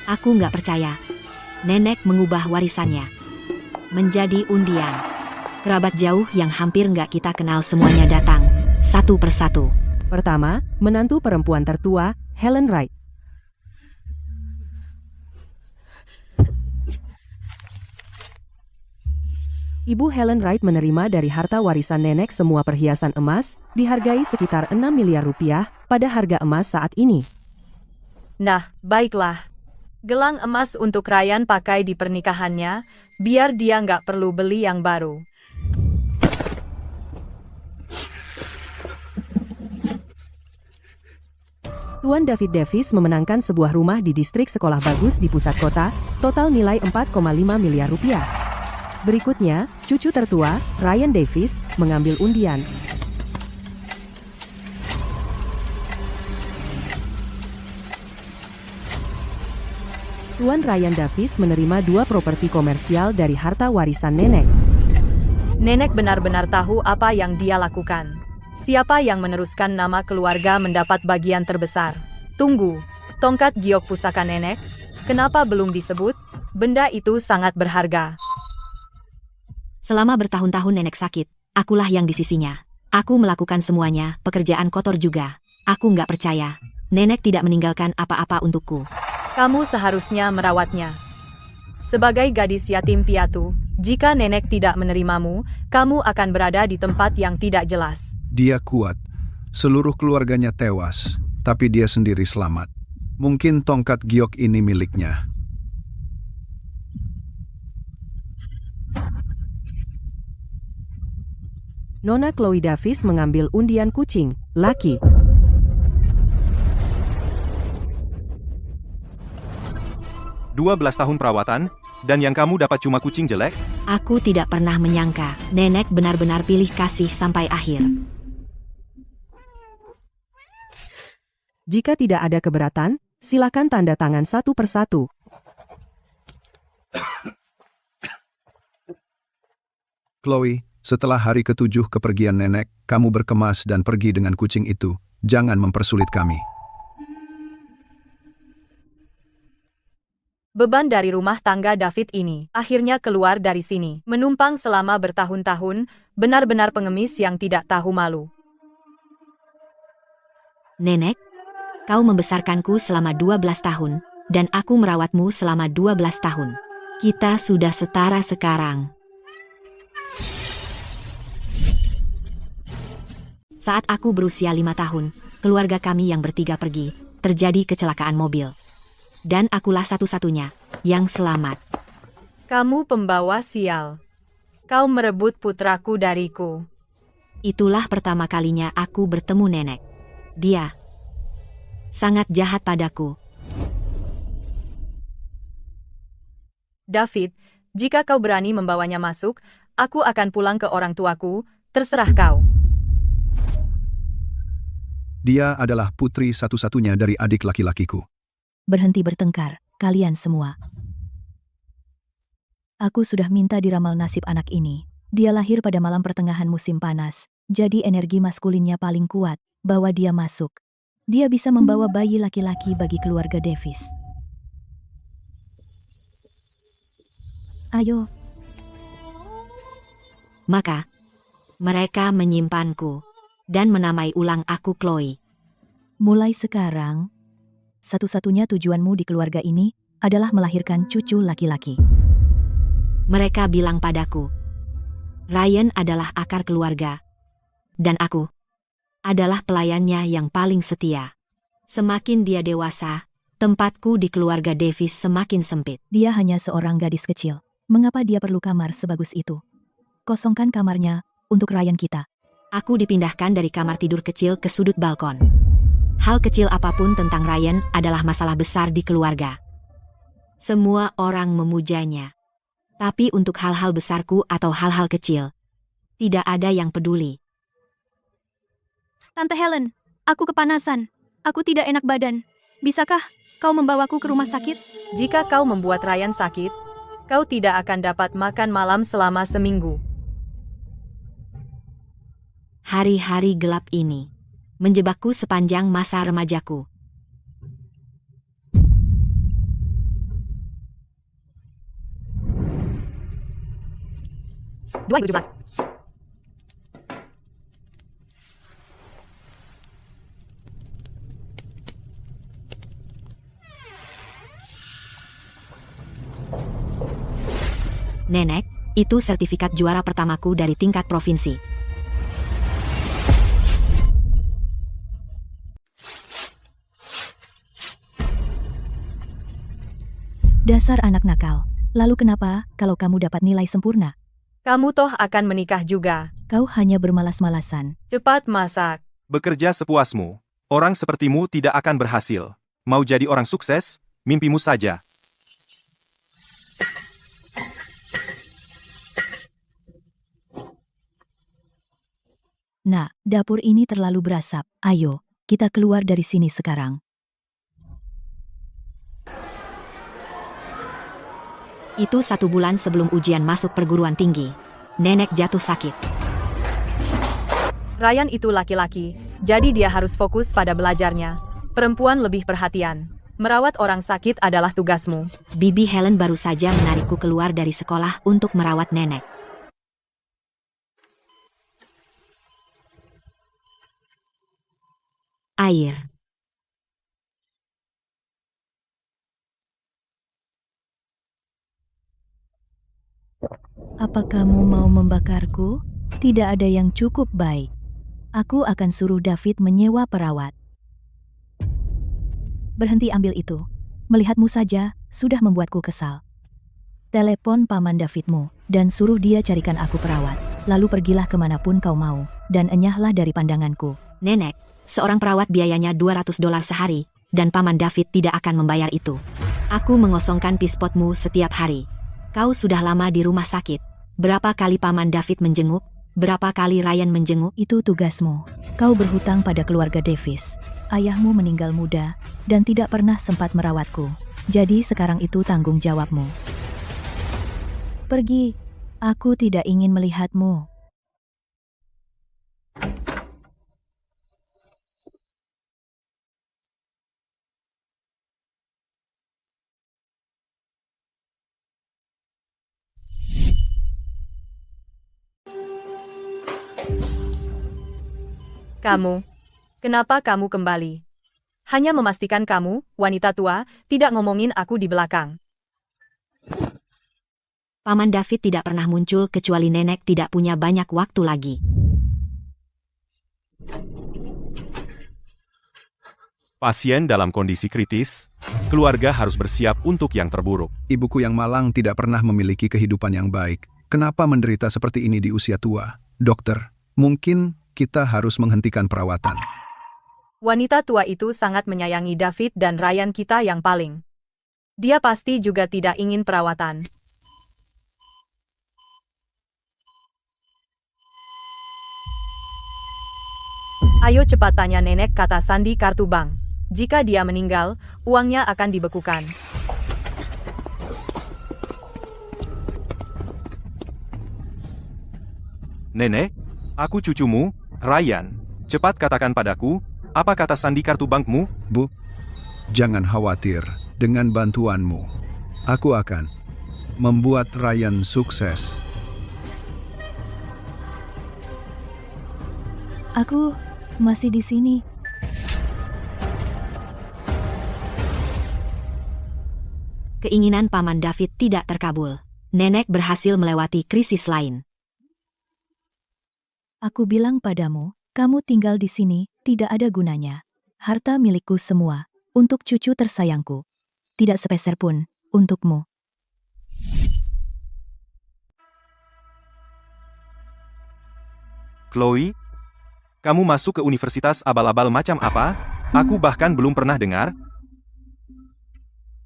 Aku nggak percaya. Nenek mengubah warisannya menjadi undian. Kerabat jauh yang hampir nggak kita kenal semuanya datang, satu persatu. Pertama, menantu perempuan tertua, Helen Wright. Ibu Helen Wright menerima dari harta warisan nenek semua perhiasan emas, dihargai sekitar 6 miliar rupiah pada harga emas saat ini. Nah, baiklah. Gelang emas untuk Ryan pakai di pernikahannya, biar dia nggak perlu beli yang baru. Tuan David Davis memenangkan sebuah rumah di distrik sekolah bagus di pusat kota, total nilai 4,5 miliar rupiah. Berikutnya, cucu tertua, Ryan Davis, mengambil undian. Tuan Ryan Davis menerima 2 properti komersial dari harta warisan nenek. Nenek benar-benar tahu apa yang dia lakukan. Siapa yang meneruskan nama keluarga mendapat bagian terbesar. Tunggu, tongkat giok pusaka nenek? Kenapa belum disebut? Benda itu sangat berharga. Selama bertahun-tahun nenek sakit, akulah yang di sisinya. Aku melakukan semuanya, pekerjaan kotor juga. Aku nggak percaya. Nenek tidak meninggalkan apa-apa untukku. Kamu seharusnya merawatnya. Sebagai gadis yatim piatu, jika nenek tidak menerimamu, kamu akan berada di tempat yang tidak jelas. Dia kuat. Seluruh keluarganya tewas, tapi dia sendiri selamat. Mungkin tongkat giok ini miliknya. Nona Chloe Davis mengambil undian kucing, laki. Dua 12 tahun perawatan, dan yang kamu dapat cuma kucing jelek? Aku tidak pernah menyangka, nenek benar-benar pilih kasih sampai akhir. Jika tidak ada keberatan, silakan tanda tangan satu persatu. Chloe, setelah hari ke-7 kepergian nenek, kamu berkemas dan pergi dengan kucing itu. Jangan mempersulit kami. Beban dari rumah tangga David ini akhirnya keluar dari sini. Menumpang selama bertahun-tahun, benar-benar pengemis yang tidak tahu malu. Nenek, kau membesarkanku selama 12 tahun, dan aku merawatmu selama 12 tahun. Kita sudah setara sekarang. Saat aku berusia 5 tahun, keluarga kami yang bertiga pergi, terjadi kecelakaan mobil. Dan akulah satu-satunya yang selamat. Kamu pembawa sial. Kau merebut putraku dariku. Itulah pertama kalinya aku bertemu nenek. Dia sangat jahat padaku. David, jika kau berani membawanya masuk, aku akan pulang ke orang tuaku, terserah kau. Dia adalah putri satu-satunya dari adik laki-lakiku. Berhenti bertengkar, kalian semua. Aku sudah minta diramal nasib anak ini. Dia lahir pada malam pertengahan musim panas, jadi energi maskulinnya paling kuat. Bawa dia masuk. Dia bisa membawa bayi laki-laki bagi keluarga Davis. Ayo. Maka, mereka menyimpanku dan menamai ulang aku Chloe. Mulai sekarang, satu-satunya tujuanmu di keluarga ini adalah melahirkan cucu laki-laki. Mereka bilang padaku, Ryan adalah akar keluarga, dan aku adalah pelayannya yang paling setia. Semakin dia dewasa, tempatku di keluarga Davis semakin sempit. Dia hanya seorang gadis kecil. Mengapa dia perlu kamar sebagus itu? Kosongkan kamarnya untuk Ryan kita. Aku dipindahkan dari kamar tidur kecil ke sudut balkon. Hal kecil apapun tentang Ryan adalah masalah besar di keluarga. Semua orang memujanya. Tapi untuk hal-hal besarku atau hal-hal kecil, tidak ada yang peduli. Tante Helen, aku kepanasan. Aku tidak enak badan. Bisakah kau membawaku ke rumah sakit? Jika kau membuat Ryan sakit, kau tidak akan dapat makan malam selama seminggu. Hari-hari gelap ini menjebakku sepanjang masa remajaku. 2017. Nenek, itu sertifikat juara pertamaku dari tingkat provinsi. Dasar anak nakal. Lalu kenapa kalau kamu dapat nilai sempurna? Kamu toh akan menikah juga. Kau hanya bermalas-malasan. Cepat masak. Bekerja sepuasmu. Orang sepertimu tidak akan berhasil. Mau jadi orang sukses, mimpimu saja. Nah, dapur ini terlalu berasap. Ayo, kita keluar dari sini sekarang. Itu 1 bulan sebelum ujian masuk perguruan tinggi. Nenek jatuh sakit. Ryan itu laki-laki, jadi dia harus fokus pada belajarnya. Perempuan lebih perhatian. Merawat orang sakit adalah tugasmu. Bibi Helen baru saja menarikku keluar dari sekolah untuk merawat nenek. Air. Apa kamu mau membakarku? Tidak ada yang cukup baik. Aku akan suruh David menyewa perawat. Berhenti ambil itu. Melihatmu saja, sudah membuatku kesal. Telepon paman Davidmu, dan suruh dia carikan aku perawat. Lalu pergilah kemanapun kau mau, dan enyahlah dari pandanganku. Nenek, seorang perawat biayanya $200 sehari, dan paman David tidak akan membayar itu. Aku mengosongkan pispotmu setiap hari. Kau sudah lama di rumah sakit. Berapa kali paman David menjenguk? Berapa kali Ryan menjenguk? Itu tugasmu. Kau berhutang pada keluarga Davis. Ayahmu meninggal muda, dan tidak pernah sempat merawatku. Jadi sekarang itu tanggung jawabmu. Pergi. Aku tidak ingin melihatmu. Kamu. Kenapa kamu kembali? Hanya memastikan kamu, wanita tua, tidak ngomongin aku di belakang. Paman David tidak pernah muncul kecuali nenek tidak punya banyak waktu lagi. Pasien dalam kondisi kritis, keluarga harus bersiap untuk yang terburuk. Ibuku yang malang tidak pernah memiliki kehidupan yang baik. Kenapa menderita seperti ini di usia tua? Dokter, mungkin kita harus menghentikan perawatan. Wanita tua itu sangat menyayangi David dan Ryan kita yang paling. Dia pasti juga tidak ingin perawatan. Ayo cepat tanya nenek, kata Sandi kartu bank. Jika dia meninggal, uangnya akan dibekukan. Nenek, aku cucumu, Ryan. Cepat katakan padaku, apa kata sandi kartu bankmu? Bu, jangan khawatir. Dengan bantuanmu, aku akan membuat Ryan sukses. Aku masih di sini. Keinginan paman David tidak terkabul. Nenek berhasil melewati krisis lain. Aku bilang padamu, kamu tinggal di sini, tidak ada gunanya. Harta milikku semua, untuk cucu tersayangku. Tidak sepeser pun, untukmu. Chloe, kamu masuk ke universitas abal-abal macam apa? Aku bahkan belum pernah dengar.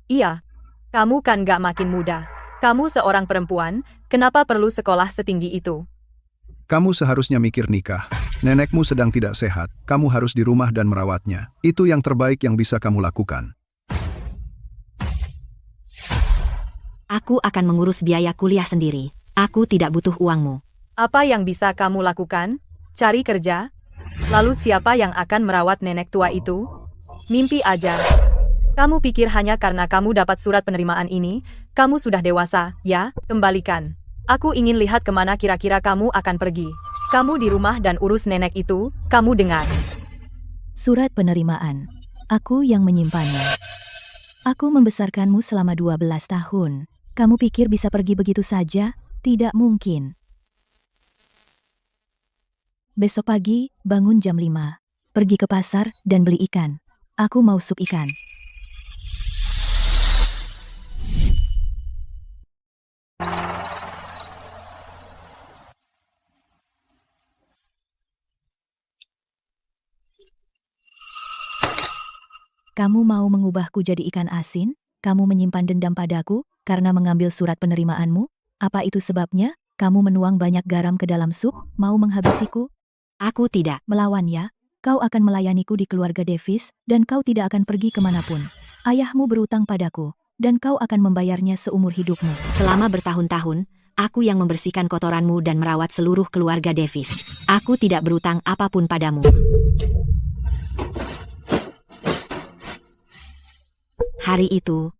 Iya, kamu kan gak makin muda. Kamu seorang perempuan, kenapa perlu sekolah setinggi itu? Kamu seharusnya mikir nikah. Nenekmu sedang tidak sehat. Kamu harus di rumah dan merawatnya. Itu yang terbaik yang bisa kamu lakukan. Aku akan mengurus biaya kuliah sendiri. Aku tidak butuh uangmu. Apa yang bisa kamu lakukan? Cari kerja? Lalu siapa yang akan merawat nenek tua itu? Mimpi aja. Kamu pikir hanya karena kamu dapat surat penerimaan ini, kamu sudah dewasa, ya? Kembalikan. Aku ingin lihat kemana kira-kira kamu akan pergi. Kamu di rumah dan urus nenek itu, kamu dengar. Surat penerimaan. Aku yang menyimpannya. Aku membesarkanmu selama 12 tahun. Kamu pikir bisa pergi begitu saja? Tidak mungkin. Besok pagi, bangun jam 5. Pergi ke pasar dan beli ikan. Aku mau sup ikan. Kamu mau mengubahku jadi ikan asin? Kamu menyimpan dendam padaku karena mengambil surat penerimaanmu? Apa itu sebabnya? Kamu menuang banyak garam ke dalam sup, mau menghabisiku? Aku tidak. Melawan ya? Kau akan melayaniku di keluarga Davis, dan kau tidak akan pergi kemanapun. Ayahmu berutang padaku, dan kau akan membayarnya seumur hidupmu. Selama bertahun-tahun, aku yang membersihkan kotoranmu dan merawat seluruh keluarga Davis. Aku tidak berutang apapun padamu. Hari itu,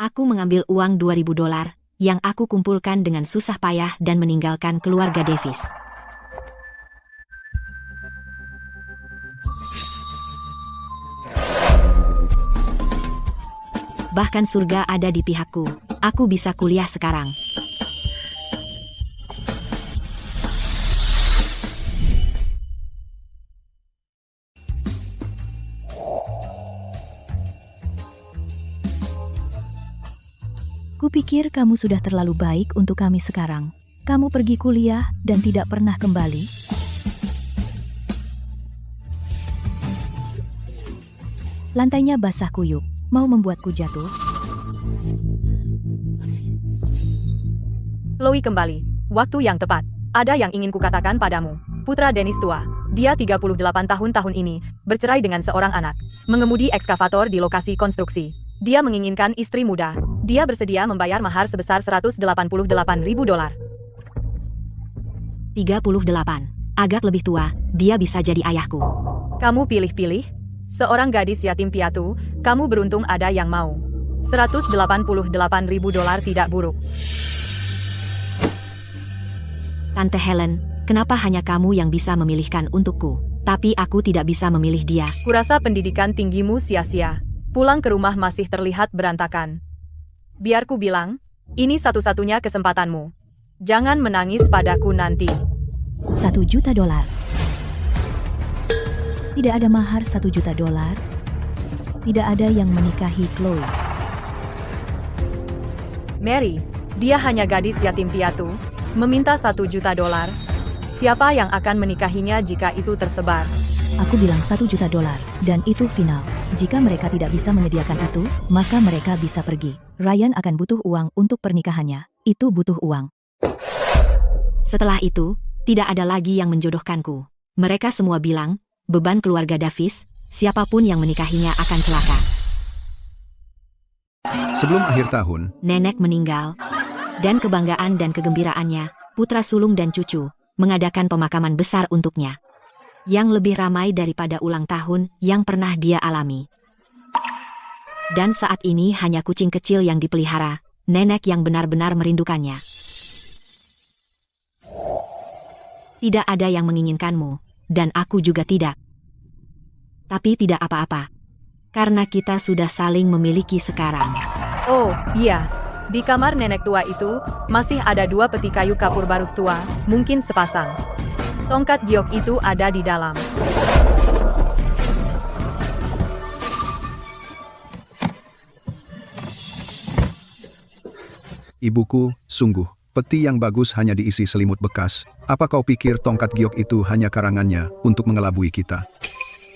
aku mengambil uang $2.000 yang aku kumpulkan dengan susah payah dan meninggalkan keluarga Davis. Bahkan surga ada di pihakku. Aku bisa kuliah sekarang. Kupikir kamu sudah terlalu baik untuk kami sekarang. Kamu pergi kuliah dan tidak pernah kembali. Lantainya basah kuyup. Mau membuatku jatuh? Chloe kembali. Waktu yang tepat. Ada yang ingin kukatakan padamu. Putra Dennis tua. Dia 38 tahun ini, bercerai dengan seorang anak. Mengemudi ekskavator di lokasi konstruksi. Dia menginginkan istri muda. Dia bersedia membayar mahar sebesar $188.000. 38. Agak lebih tua, dia bisa jadi ayahku. Kamu pilih-pilih? Seorang gadis yatim piatu, kamu beruntung ada yang mau. $188.000 tidak buruk. Tante Helen, kenapa hanya kamu yang bisa memilihkan untukku? Tapi aku tidak bisa memilih dia. Kurasa pendidikan tinggimu sia-sia. Pulang ke rumah masih terlihat berantakan. Biar ku bilang, ini satu-satunya kesempatanmu. Jangan menangis padaku nanti. $1 juta. Tidak ada mahar $1 juta. Tidak ada yang menikahi Chloe. Mary, dia hanya gadis yatim piatu, meminta $1 juta. Siapa yang akan menikahinya jika itu tersebar? Aku bilang $1 juta, dan itu final. Jika mereka tidak bisa menyediakan itu, maka mereka bisa pergi. Ryan akan butuh uang untuk pernikahannya. Itu butuh uang. Setelah itu, tidak ada lagi yang menjodohkanku. Mereka semua bilang, beban keluarga Davis, siapapun yang menikahinya akan celaka. Sebelum akhir tahun, Nenek meninggal, dan kebanggaan dan kegembiraannya, putra sulung dan cucu, mengadakan pemakaman besar untuknya. Yang lebih ramai daripada ulang tahun yang pernah dia alami. Dan saat ini hanya kucing kecil yang dipelihara, nenek yang benar-benar merindukannya. Tidak ada yang menginginkanmu, dan aku juga tidak. Tapi tidak apa-apa. Karena kita sudah saling memiliki sekarang. Oh, iya. Di kamar nenek tua itu, masih ada 2 peti kayu kapur barus tua, mungkin sepasang. Tongkat giok itu ada di dalam. ibuku, sungguh, peti yang bagus hanya diisi selimut bekas. Apa kau pikir tongkat giok itu hanya karangannya untuk mengelabui kita?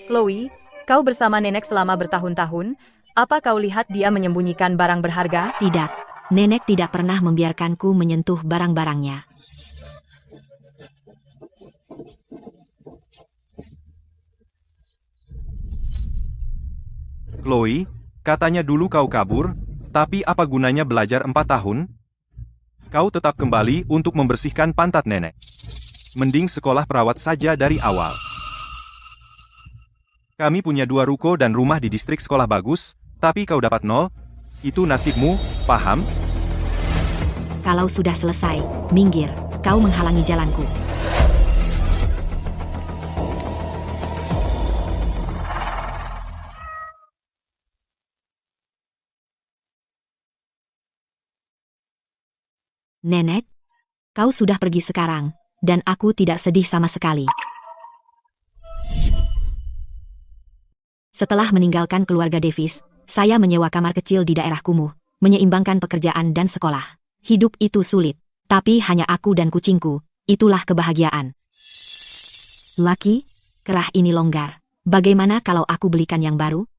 Chloe, kau bersama nenek selama bertahun-tahun, apa kau lihat dia menyembunyikan barang berharga? Tidak, nenek tidak pernah membiarkanku menyentuh barang-barangnya. Chloe, katanya dulu kau kabur, tapi apa gunanya belajar 4 tahun? Kau tetap kembali untuk membersihkan pantat nenek. Mending sekolah perawat saja dari awal. Kami punya 2 ruko dan rumah di distrik sekolah bagus, tapi kau dapat 0? Itu nasibmu, paham? Kalau sudah selesai, minggir, kau menghalangi jalanku. Nenek, kau sudah pergi sekarang, dan aku tidak sedih sama sekali. Setelah meninggalkan keluarga Davis, saya menyewa kamar kecil di daerah kumuh, menyeimbangkan pekerjaan dan sekolah. Hidup itu sulit, tapi hanya aku dan kucingku, itulah kebahagiaan. Lucky, kerah ini longgar. Bagaimana kalau aku belikan yang baru?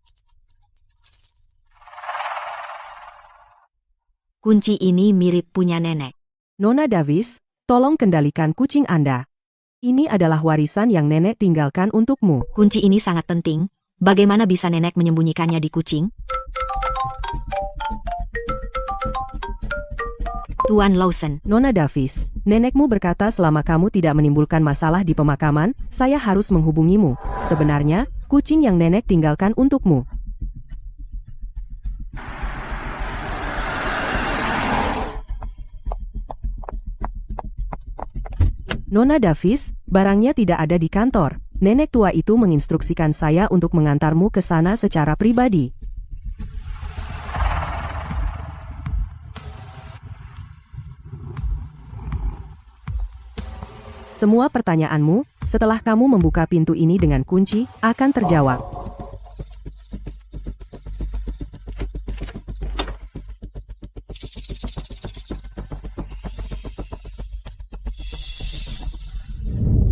Kunci ini mirip punya nenek. Nona Davis, tolong kendalikan kucing Anda. Ini adalah warisan yang nenek tinggalkan untukmu. Kunci ini sangat penting. Bagaimana bisa nenek menyembunyikannya di kucing? Tuan Lawson, Nona Davis, nenekmu berkata selama kamu tidak menimbulkan masalah di pemakaman, saya harus menghubungimu. Sebenarnya, kucing yang nenek tinggalkan untukmu. Nona Davis, barangnya tidak ada di kantor. Nenek tua itu menginstruksikan saya untuk mengantarmu ke sana secara pribadi. Semua pertanyaanmu, setelah kamu membuka pintu ini dengan kunci, akan terjawab.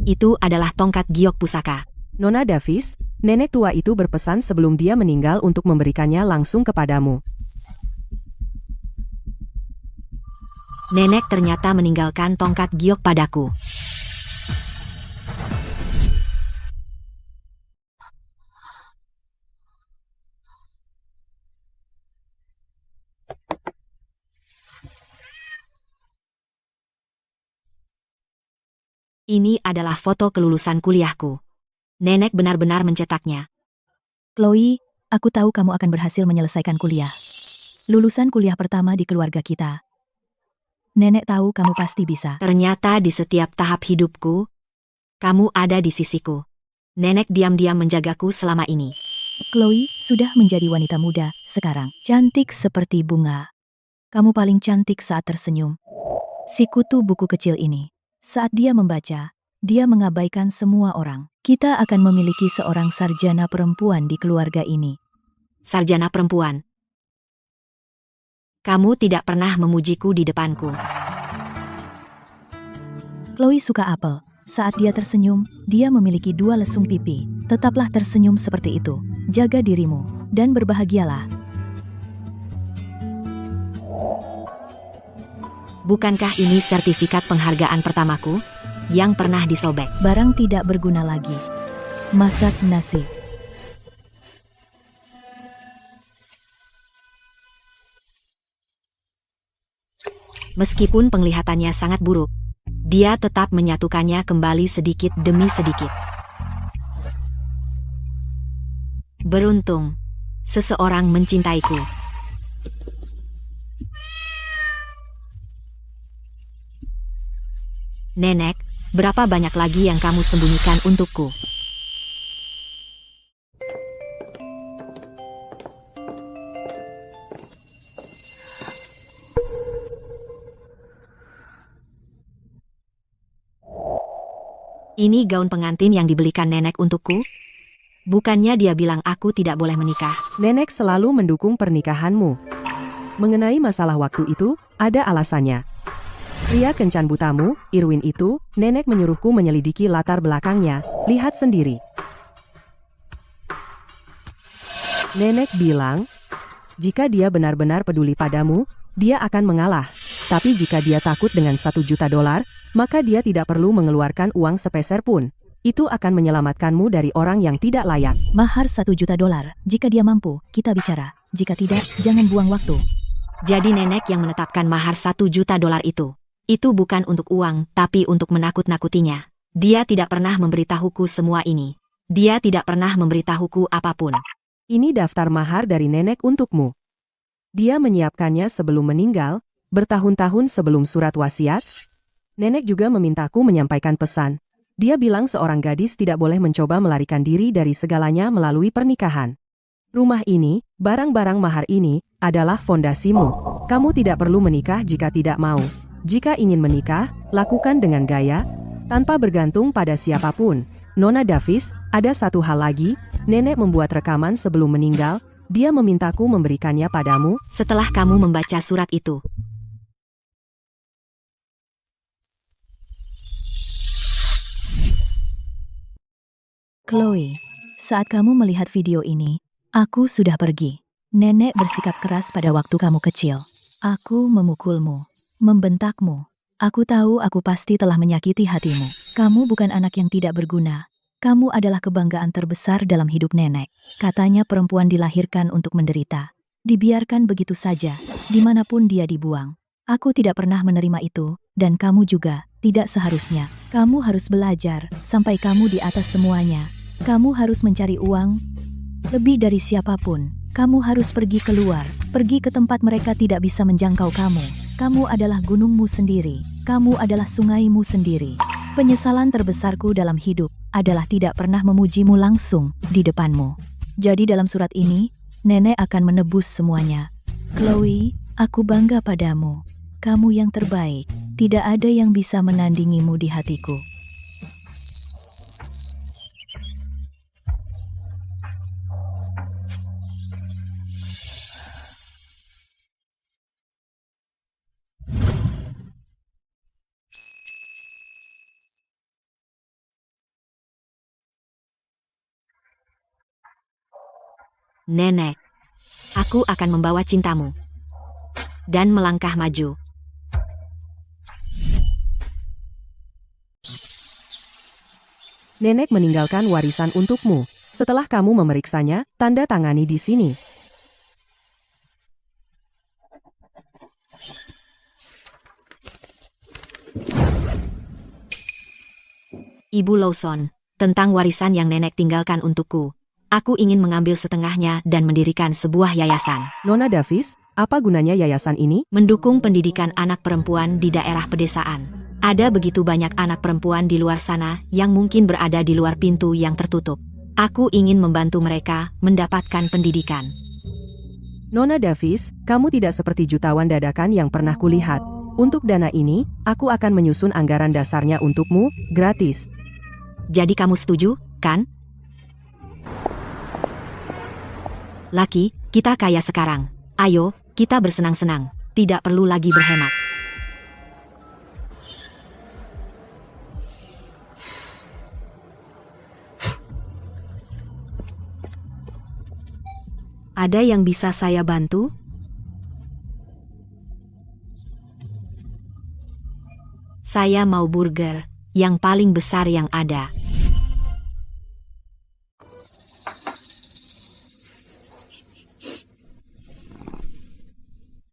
itu adalah tongkat giok pusaka. Nona Davis, nenek tua itu berpesan sebelum dia meninggal untuk memberikannya langsung kepadamu. Nenek ternyata meninggalkan tongkat giok padaku. Ini adalah foto kelulusan kuliahku. Nenek benar-benar mencetaknya. Chloe, aku tahu kamu akan berhasil menyelesaikan kuliah. Lulusan kuliah pertama di keluarga kita. Nenek tahu kamu pasti bisa. Ternyata di setiap tahap hidupku, kamu ada di sisiku. Nenek diam-diam menjagaku selama ini. Chloe sudah menjadi wanita muda sekarang. Cantik seperti bunga. Kamu paling cantik saat tersenyum. Si kutu buku kecil ini. Saat dia membaca, dia mengabaikan semua orang. Kita akan memiliki seorang sarjana perempuan di keluarga ini. Sarjana perempuan. Kamu tidak pernah memujiku di depanku. Chloe suka apel. Saat dia tersenyum, dia memiliki 2 lesung pipi. Tetaplah tersenyum seperti itu. Jaga dirimu, dan berbahagialah. Bukankah ini sertifikat penghargaan pertamaku yang pernah disobek? Barang tidak berguna lagi. Masak nasi. Meskipun penglihatannya sangat buruk, dia tetap menyatukannya kembali sedikit demi sedikit. Beruntung, seseorang mencintaiku. Nenek, berapa banyak lagi yang kamu sembunyikan untukku? Ini gaun pengantin yang dibelikan nenek untukku? Bukannya dia bilang aku tidak boleh menikah. Nenek selalu mendukung pernikahanmu. Mengenai masalah waktu itu, ada alasannya. Pria kencan butamu, Irwin itu, nenek menyuruhku menyelidiki latar belakangnya, lihat sendiri. Nenek bilang, jika dia benar-benar peduli padamu, dia akan mengalah. Tapi jika dia takut dengan $1 juta, maka dia tidak perlu mengeluarkan uang sepeser pun. Itu akan menyelamatkanmu dari orang yang tidak layak. Mahar $1 juta. Jika dia mampu, kita bicara. Jika tidak, jangan buang waktu. Jadi nenek yang menetapkan mahar $1 juta itu. Itu bukan untuk uang, tapi untuk menakut-nakutinya. Dia tidak pernah memberitahuku semua ini. Dia tidak pernah memberitahuku apapun. Ini daftar mahar dari nenek untukmu. Dia menyiapkannya sebelum meninggal, Bertahun-tahun sebelum surat wasiat, nenek juga memintaku menyampaikan pesan. Dia bilang seorang gadis tidak boleh mencoba melarikan diri dari segalanya melalui pernikahan. Rumah ini, barang-barang mahar ini, adalah fondasimu. Kamu tidak perlu menikah jika tidak mau. Jika ingin menikah, lakukan dengan gaya, tanpa bergantung pada siapapun. Nona Davis, ada satu hal lagi, nenek membuat rekaman sebelum meninggal, dia memintaku memberikannya padamu. Setelah kamu membaca surat itu, Chloe, saat kamu melihat video ini, aku sudah pergi. Nenek bersikap keras pada waktu kamu kecil. Aku memukulmu, membentakmu. Aku tahu aku pasti telah menyakiti hatimu. Kamu bukan anak yang tidak berguna. Kamu adalah kebanggaan terbesar dalam hidup nenek. Katanya perempuan dilahirkan untuk menderita. Dibiarkan begitu saja, dimanapun dia dibuang. Aku tidak pernah menerima itu, dan kamu juga, tidak seharusnya. Kamu harus belajar, sampai kamu di atas semuanya. Kamu harus mencari uang, lebih dari siapapun. Kamu harus pergi keluar, pergi ke tempat mereka tidak bisa menjangkau kamu. Kamu adalah gunungmu sendiri, kamu adalah sungaimu sendiri. Penyesalan terbesarku dalam hidup adalah tidak pernah memujimu langsung di depanmu. Jadi dalam surat ini, nenek akan menebus semuanya. Chloe, aku bangga padamu. Kamu yang terbaik, tidak ada yang bisa menandingimu di hatiku. Nenek, aku akan membawa cintamu. Dan melangkah maju. Nenek meninggalkan warisan untukmu. Setelah kamu memeriksanya, tanda tangani di sini. Ibu Lawson, tentang warisan yang nenek tinggalkan untukku. Aku ingin mengambil setengahnya dan mendirikan sebuah yayasan. Nona Davis, apa gunanya yayasan ini? Mendukung pendidikan anak perempuan di daerah pedesaan. Ada begitu banyak anak perempuan di luar sana yang mungkin berada di luar pintu yang tertutup. Aku ingin membantu mereka mendapatkan pendidikan. Nona Davis, kamu tidak seperti jutawan dadakan yang pernah kulihat. Untuk dana ini, aku akan menyusun anggaran dasarnya untukmu, gratis. Jadi kamu setuju, kan? Laki, kita kaya sekarang. Ayo, kita bersenang-senang. Tidak perlu lagi berhemat. Ada yang bisa saya bantu? Saya mau burger, yang paling besar yang ada.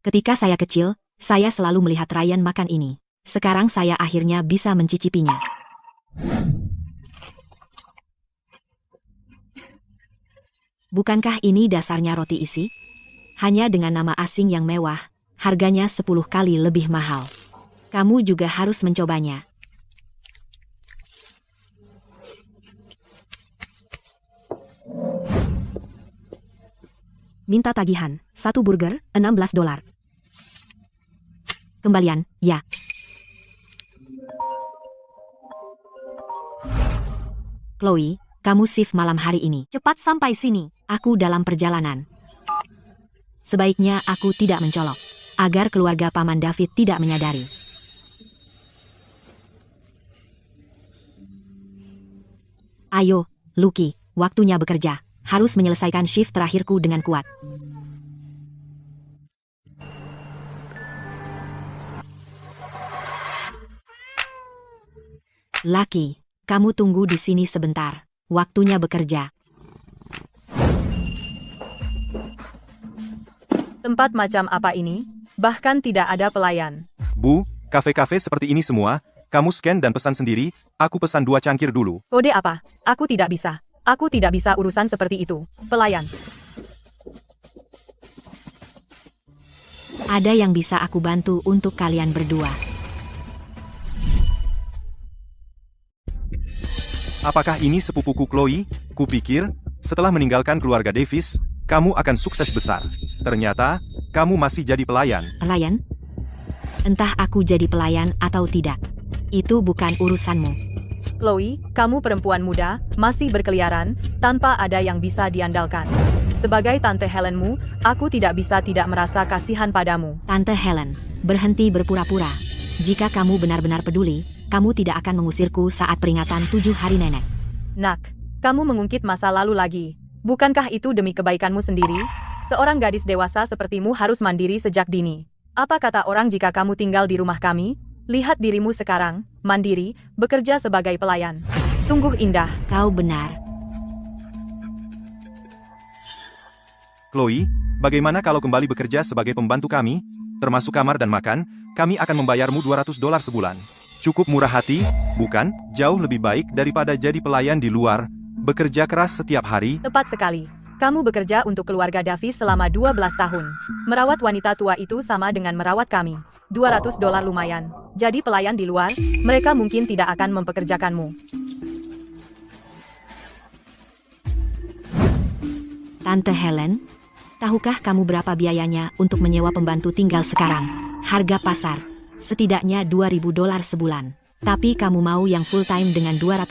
Ketika saya kecil, saya selalu melihat Ryan makan ini. Sekarang saya akhirnya bisa mencicipinya. Bukankah ini dasarnya roti isi? Hanya dengan nama asing yang mewah, harganya 10 kali lebih mahal. Kamu juga harus mencobanya. Minta tagihan, 1 burger, $16. Kembalian, ya. Chloe, kamu shift malam hari ini. Cepat sampai sini, aku dalam perjalanan. Sebaiknya aku tidak mencolok, agar keluarga Paman David tidak menyadari. Ayo, Lucky, waktunya bekerja. Harus menyelesaikan shift terakhirku dengan kuat. Lucky, kamu tunggu di sini sebentar. Waktunya bekerja. Tempat macam apa ini? Bahkan tidak ada pelayan. Bu, kafe-kafe seperti ini semua, kamu scan dan pesan sendiri, aku pesan 2 cangkir dulu. Kode apa? Aku tidak bisa. Aku tidak bisa urusan seperti itu. Pelayan. Ada yang bisa aku bantu untuk kalian berdua. Apakah ini sepupuku Chloe? Kupikir, setelah meninggalkan keluarga Davis, kamu akan sukses besar. Ternyata, kamu masih jadi pelayan. Ryan? Entah aku jadi pelayan atau tidak. Itu bukan urusanmu. Chloe, kamu perempuan muda, masih berkeliaran, tanpa ada yang bisa diandalkan. Sebagai Tante Helenmu, aku tidak bisa tidak merasa kasihan padamu. Tante Helen, berhenti berpura-pura. Jika kamu benar-benar peduli, kamu tidak akan mengusirku saat peringatan 7 hari nenek. Nak, kamu mengungkit masa lalu lagi. Bukankah itu demi kebaikanmu sendiri? Seorang gadis dewasa sepertimu harus mandiri sejak dini. Apa kata orang jika kamu tinggal di rumah kami? Lihat dirimu sekarang, mandiri, bekerja sebagai pelayan. Sungguh indah. Kau benar. Chloe, bagaimana kalau kembali bekerja sebagai pembantu kami? Termasuk kamar dan makan, kami akan membayarmu $200 sebulan. Cukup murah hati, bukan? Jauh lebih baik daripada jadi pelayan di luar, bekerja keras setiap hari. Tepat sekali. Kamu bekerja untuk keluarga Davis selama 12 tahun. Merawat wanita tua itu sama dengan merawat kami. $200 lumayan. Jadi pelayan di luar, mereka mungkin tidak akan mempekerjakanmu. Tante Helen, tahukah kamu berapa biayanya untuk menyewa pembantu tinggal sekarang? Harga pasar, setidaknya $2.000 sebulan. Tapi kamu mau yang full time dengan $200.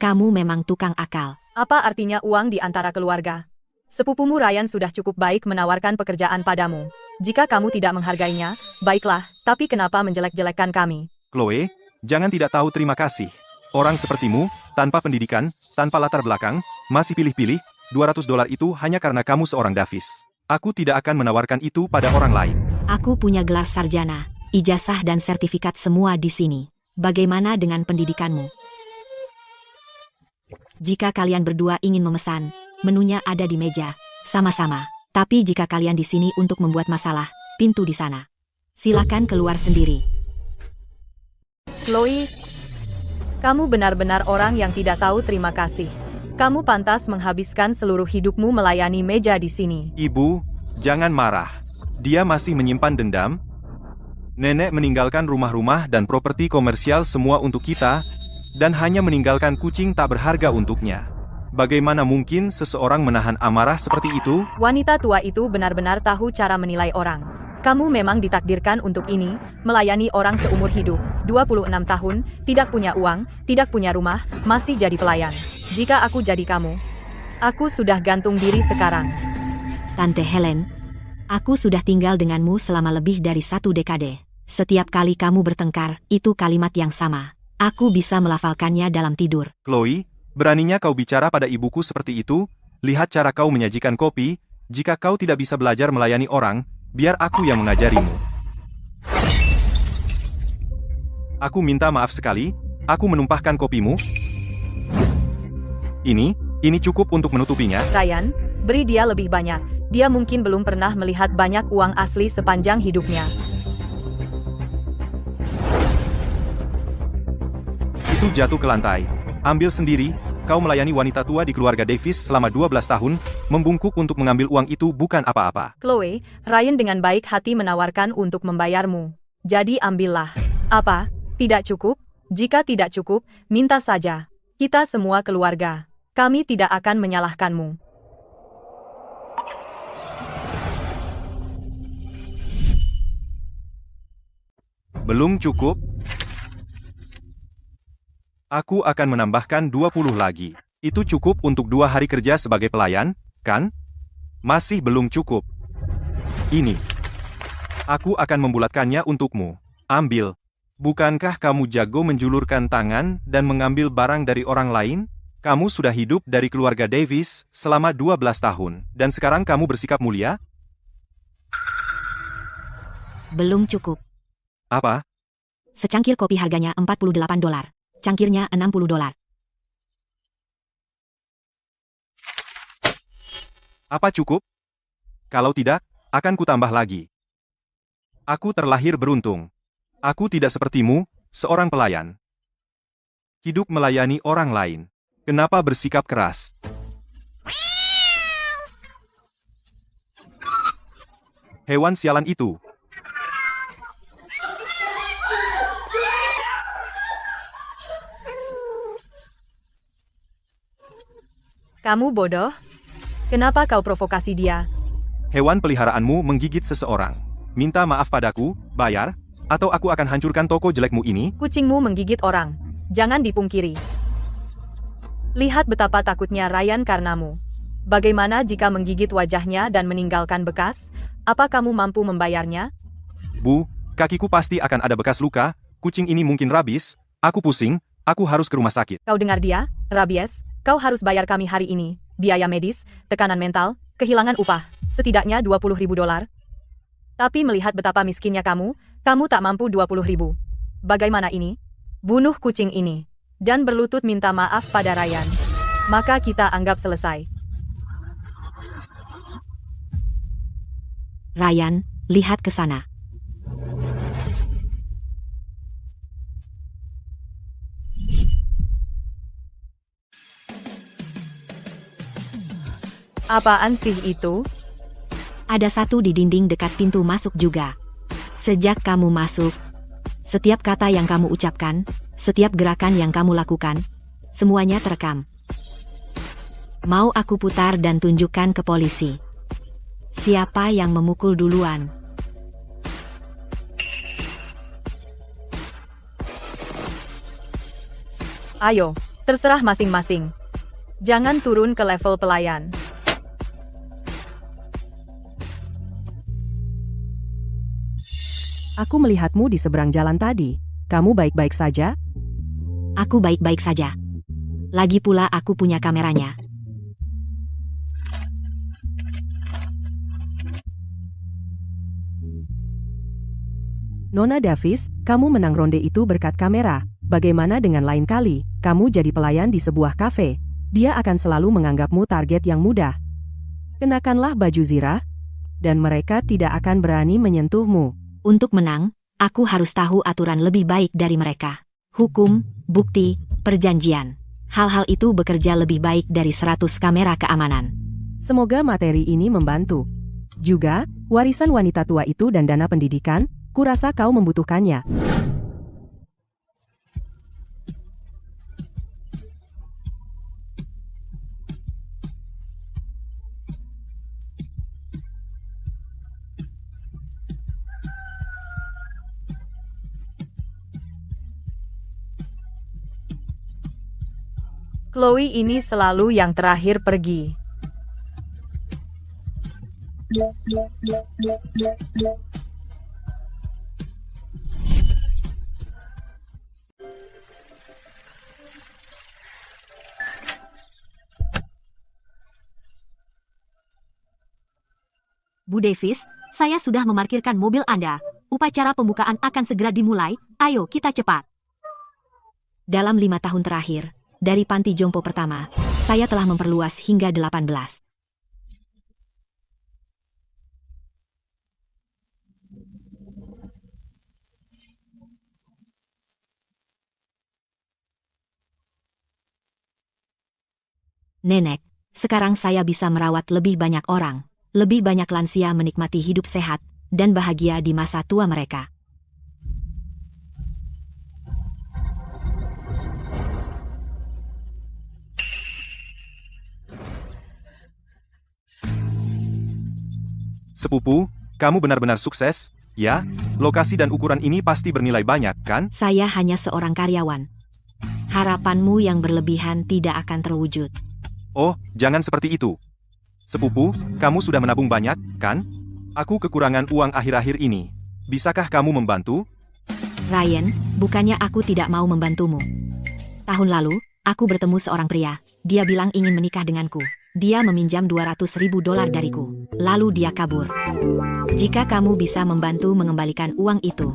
Kamu memang tukang akal. Apa artinya uang di antara keluarga? Sepupumu Ryan sudah cukup baik menawarkan pekerjaan padamu. Jika kamu tidak menghargainya, baiklah, tapi kenapa menjelek-jelekkan kami? Chloe, jangan tidak tahu terima kasih. Orang sepertimu, tanpa pendidikan, tanpa latar belakang, masih pilih-pilih, $200 itu hanya karena kamu seorang Davis. Aku tidak akan menawarkan itu pada orang lain. Aku punya gelar sarjana, ijazah dan sertifikat semua di sini. Bagaimana dengan pendidikanmu? Jika kalian berdua ingin memesan, menunya ada di meja, sama-sama. Tapi jika kalian di sini untuk membuat masalah, pintu di sana. Silakan keluar sendiri. Chloe, kamu benar-benar orang yang tidak tahu terima kasih. Kamu pantas menghabiskan seluruh hidupmu melayani meja di sini. Ibu, jangan marah. Dia masih menyimpan dendam. Nenek meninggalkan rumah-rumah dan properti komersial semua untuk kita, dan hanya meninggalkan kucing tak berharga untuknya. Bagaimana mungkin seseorang menahan amarah seperti itu? Wanita tua itu benar-benar tahu cara menilai orang. Kamu memang ditakdirkan untuk ini, melayani orang seumur hidup. 26 tahun, tidak punya uang, tidak punya rumah, masih jadi pelayan. Jika aku jadi kamu, aku sudah gantung diri sekarang. Tante Helen, aku sudah tinggal denganmu selama lebih dari 1 dekade. Setiap kali kamu bertengkar, itu kalimat yang sama. Aku bisa melafalkannya dalam tidur. Chloe, beraninya kau bicara pada ibuku seperti itu? Lihat cara kau menyajikan kopi. Jika kau tidak bisa belajar melayani orang, biar aku yang mengajarimu. Aku minta maaf sekali, aku menumpahkan kopimu. Ini cukup untuk menutupinya. Ryan, beri dia lebih banyak. Dia mungkin belum pernah melihat banyak uang asli sepanjang hidupnya. Itu jatuh ke lantai. Ambil sendiri, kau melayani wanita tua di keluarga Davis selama 12 tahun, membungkuk untuk mengambil uang itu bukan apa-apa. Chloe, Ryan dengan baik hati menawarkan untuk membayarmu. Jadi ambillah. Apa? Tidak cukup? Jika tidak cukup, minta saja. Kita semua keluarga. Kami tidak akan menyalahkanmu. Belum cukup? Aku akan menambahkan 20 lagi. Itu cukup untuk 2 hari kerja sebagai pelayan, kan? Masih belum cukup. Ini. Aku akan membulatkannya untukmu. Ambil. Bukankah kamu jago menjulurkan tangan dan mengambil barang dari orang lain? Kamu sudah hidup dari keluarga Davis selama 12 tahun, dan sekarang kamu bersikap mulia? Belum cukup. Apa? Secangkir kopi harganya $48. Cangkirnya $60. Apa cukup? Kalau tidak, akan kutambah lagi. Aku terlahir beruntung. Aku tidak sepertimu, seorang pelayan. Hidup melayani orang lain. Kenapa bersikap keras? Hewan sialan itu, Kamu bodoh? Kenapa kau provokasi dia? Hewan peliharaanmu menggigit seseorang. Minta maaf padaku, bayar, atau aku akan hancurkan toko jelekmu ini. Kucingmu menggigit orang. Jangan dipungkiri. Lihat betapa takutnya Ryan karenamu. Bagaimana jika menggigit wajahnya dan meninggalkan bekas? Apa kamu mampu membayarnya? Bu, kakiku pasti akan ada bekas luka, kucing ini mungkin rabies, aku pusing, aku harus ke rumah sakit. Kau dengar dia? Rabies? Kau harus bayar kami hari ini. Biaya medis, tekanan mental, kehilangan upah. Setidaknya $20.000. Tapi melihat betapa miskinnya kamu tak mampu 20.000. Bagaimana ini? Bunuh kucing ini. Dan berlutut minta maaf pada Ryan. Maka kita anggap selesai. Ryan, lihat ke sana. Apaan sih itu? Ada satu di dinding dekat pintu masuk juga. Sejak kamu masuk, setiap kata yang kamu ucapkan, setiap gerakan yang kamu lakukan, semuanya terekam. Mau aku putar dan tunjukkan ke polisi? Siapa yang memukul duluan? Ayo, terserah masing-masing. Jangan turun ke level pelayan. Aku melihatmu di seberang jalan tadi. Kamu baik-baik saja? Aku baik-baik saja. Lagi pula aku punya kameranya. Nona Davis, kamu menang ronde itu berkat kamera. Bagaimana dengan lain kali, kamu jadi pelayan di sebuah kafe. Dia akan selalu menganggapmu target yang mudah. Kenakanlah baju zirah, dan mereka tidak akan berani menyentuhmu. Untuk menang, aku harus tahu aturan lebih baik dari mereka. Hukum, bukti, perjanjian. Hal-hal itu bekerja lebih baik dari 100 kamera keamanan. Semoga materi ini membantu. Juga, warisan wanita tua itu dan dana pendidikan, kurasa kau membutuhkannya. Chloe ini selalu yang terakhir pergi. Bu Davis, saya sudah memarkirkan mobil Anda. Upacara pembukaan akan segera dimulai. Ayo kita cepat. Dalam 5 tahun terakhir, dari panti jompo pertama, saya telah memperluas hingga 18. Nenek, sekarang saya bisa merawat lebih banyak orang. Lebih banyak lansia menikmati hidup sehat dan bahagia di masa tua mereka. Sepupu, kamu benar-benar sukses, ya? Lokasi dan ukuran ini pasti bernilai banyak, kan? Saya hanya seorang karyawan. Harapanmu yang berlebihan tidak akan terwujud. Oh, jangan seperti itu. Sepupu, kamu sudah menabung banyak, kan? Aku kekurangan uang akhir-akhir ini. Bisakah kamu membantu? Ryan, bukannya aku tidak mau membantumu. Tahun lalu, aku bertemu seorang pria. Dia bilang ingin menikah denganku. Dia meminjam $200.000 dariku. Lalu dia kabur. Jika kamu bisa membantu mengembalikan uang itu,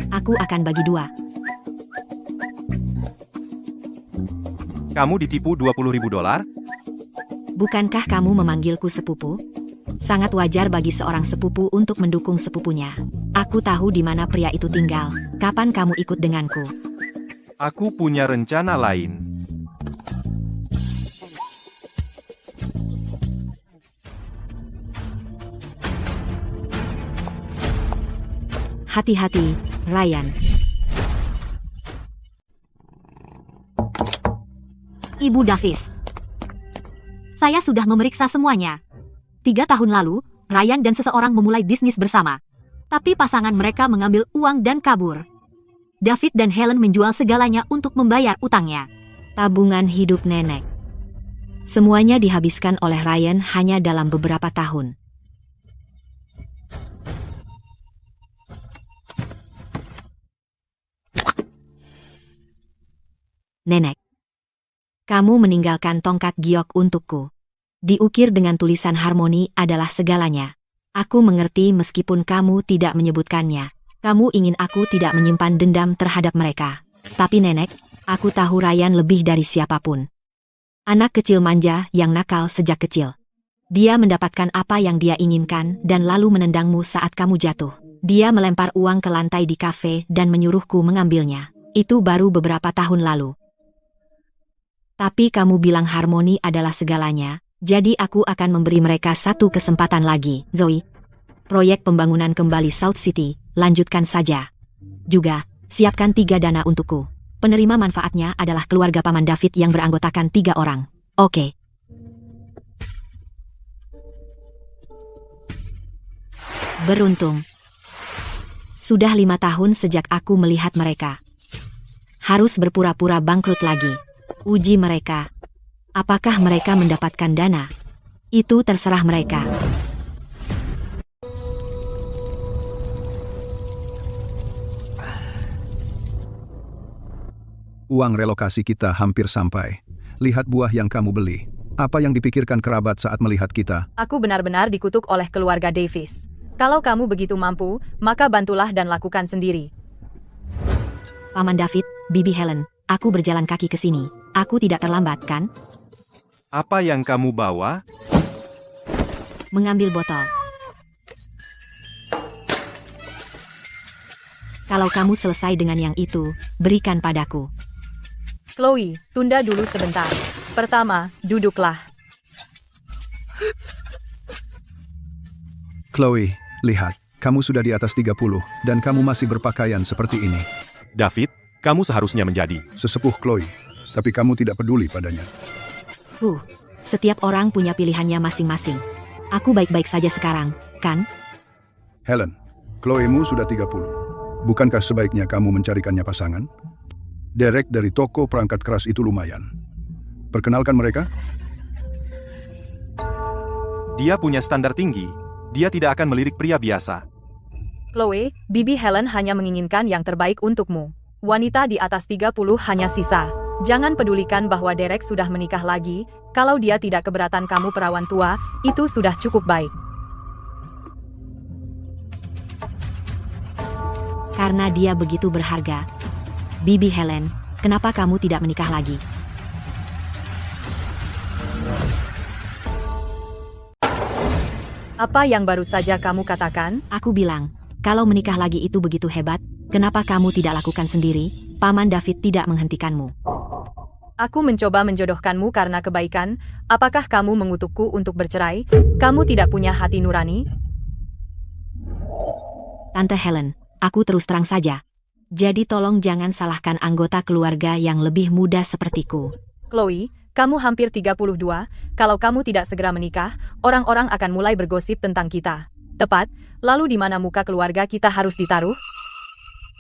aku akan bagi 2. Kamu ditipu $20.000? Bukankah kamu memanggilku sepupu? Sangat wajar bagi seorang sepupu untuk mendukung sepupunya. Aku tahu di mana pria itu tinggal. Kapan kamu ikut denganku? Aku punya rencana lain. Hati-hati, Ryan. Ibu Davis. Saya sudah memeriksa semuanya. 3 tahun lalu, Ryan dan seseorang memulai bisnis bersama. Tapi pasangan mereka mengambil uang dan kabur. David dan Helen menjual segalanya untuk membayar utangnya. Tabungan hidup nenek. Semuanya dihabiskan oleh Ryan hanya dalam beberapa tahun. Nenek, kamu meninggalkan tongkat giok untukku. Diukir dengan tulisan harmoni adalah segalanya. Aku mengerti meskipun kamu tidak menyebutkannya. Kamu ingin aku tidak menyimpan dendam terhadap mereka. Tapi nenek, aku tahu Ryan lebih dari siapapun. Anak kecil manja yang nakal sejak kecil. Dia mendapatkan apa yang dia inginkan dan lalu menendangmu saat kamu jatuh. Dia melempar uang ke lantai di kafe dan menyuruhku mengambilnya. Itu baru beberapa tahun lalu. Tapi kamu bilang harmoni adalah segalanya, jadi aku akan memberi mereka satu kesempatan lagi. Zoe, proyek pembangunan kembali South City, lanjutkan saja. Juga, siapkan 3 dana untukku. Penerima manfaatnya adalah keluarga Paman David yang beranggotakan 3 orang. Oke. Beruntung. Sudah 5 tahun sejak aku melihat mereka. Harus berpura-pura bangkrut lagi. Uji mereka. Apakah mereka mendapatkan dana? Itu terserah mereka. Uang relokasi kita hampir sampai. Lihat buah yang kamu beli. Apa yang dipikirkan kerabat saat melihat kita? Aku benar-benar dikutuk oleh keluarga Davis. Kalau kamu begitu mampu, maka bantulah dan lakukan sendiri. Paman David, Bibi Helen, aku berjalan kaki ke sini. Aku tidak terlambat, kan? Apa yang kamu bawa? Mengambil botol. Kalau kamu selesai dengan yang itu, berikan padaku. Chloe, tunda dulu sebentar. Pertama, duduklah. Chloe, lihat. Kamu sudah di atas 30, dan kamu masih berpakaian seperti ini. David, kamu seharusnya menjadi Sesepuh Chloe, tapi kamu tidak peduli padanya. Setiap orang punya pilihannya masing-masing. Aku baik-baik saja sekarang, kan? Helen, Chloe-mu sudah 30. Bukankah sebaiknya kamu mencarikannya pasangan? Derek dari toko perangkat keras itu lumayan. Perkenalkan mereka. Dia punya standar tinggi. Dia tidak akan melirik pria biasa. Chloe, Bibi Helen hanya menginginkan yang terbaik untukmu. Wanita di atas 30 hanya sisa. Jangan pedulikan bahwa Derek sudah menikah lagi. Kalau dia tidak keberatan kamu perawan tua, itu sudah cukup baik. Karena dia begitu berharga. Bibi Helen, kenapa kamu tidak menikah lagi? Apa yang baru saja kamu katakan? Aku bilang, kalau menikah lagi itu begitu hebat, kenapa kamu tidak lakukan sendiri? Paman David tidak menghentikanmu. Aku mencoba menjodohkanmu karena kebaikan. Apakah kamu mengutukku untuk bercerai? Kamu tidak punya hati nurani? Tante Helen, aku terus terang saja. Jadi tolong jangan salahkan anggota keluarga yang lebih muda sepertiku. Chloe, kamu hampir 32, kalau kamu tidak segera menikah, orang-orang akan mulai bergosip tentang kita. Tepat, lalu di mana muka keluarga kita harus ditaruh?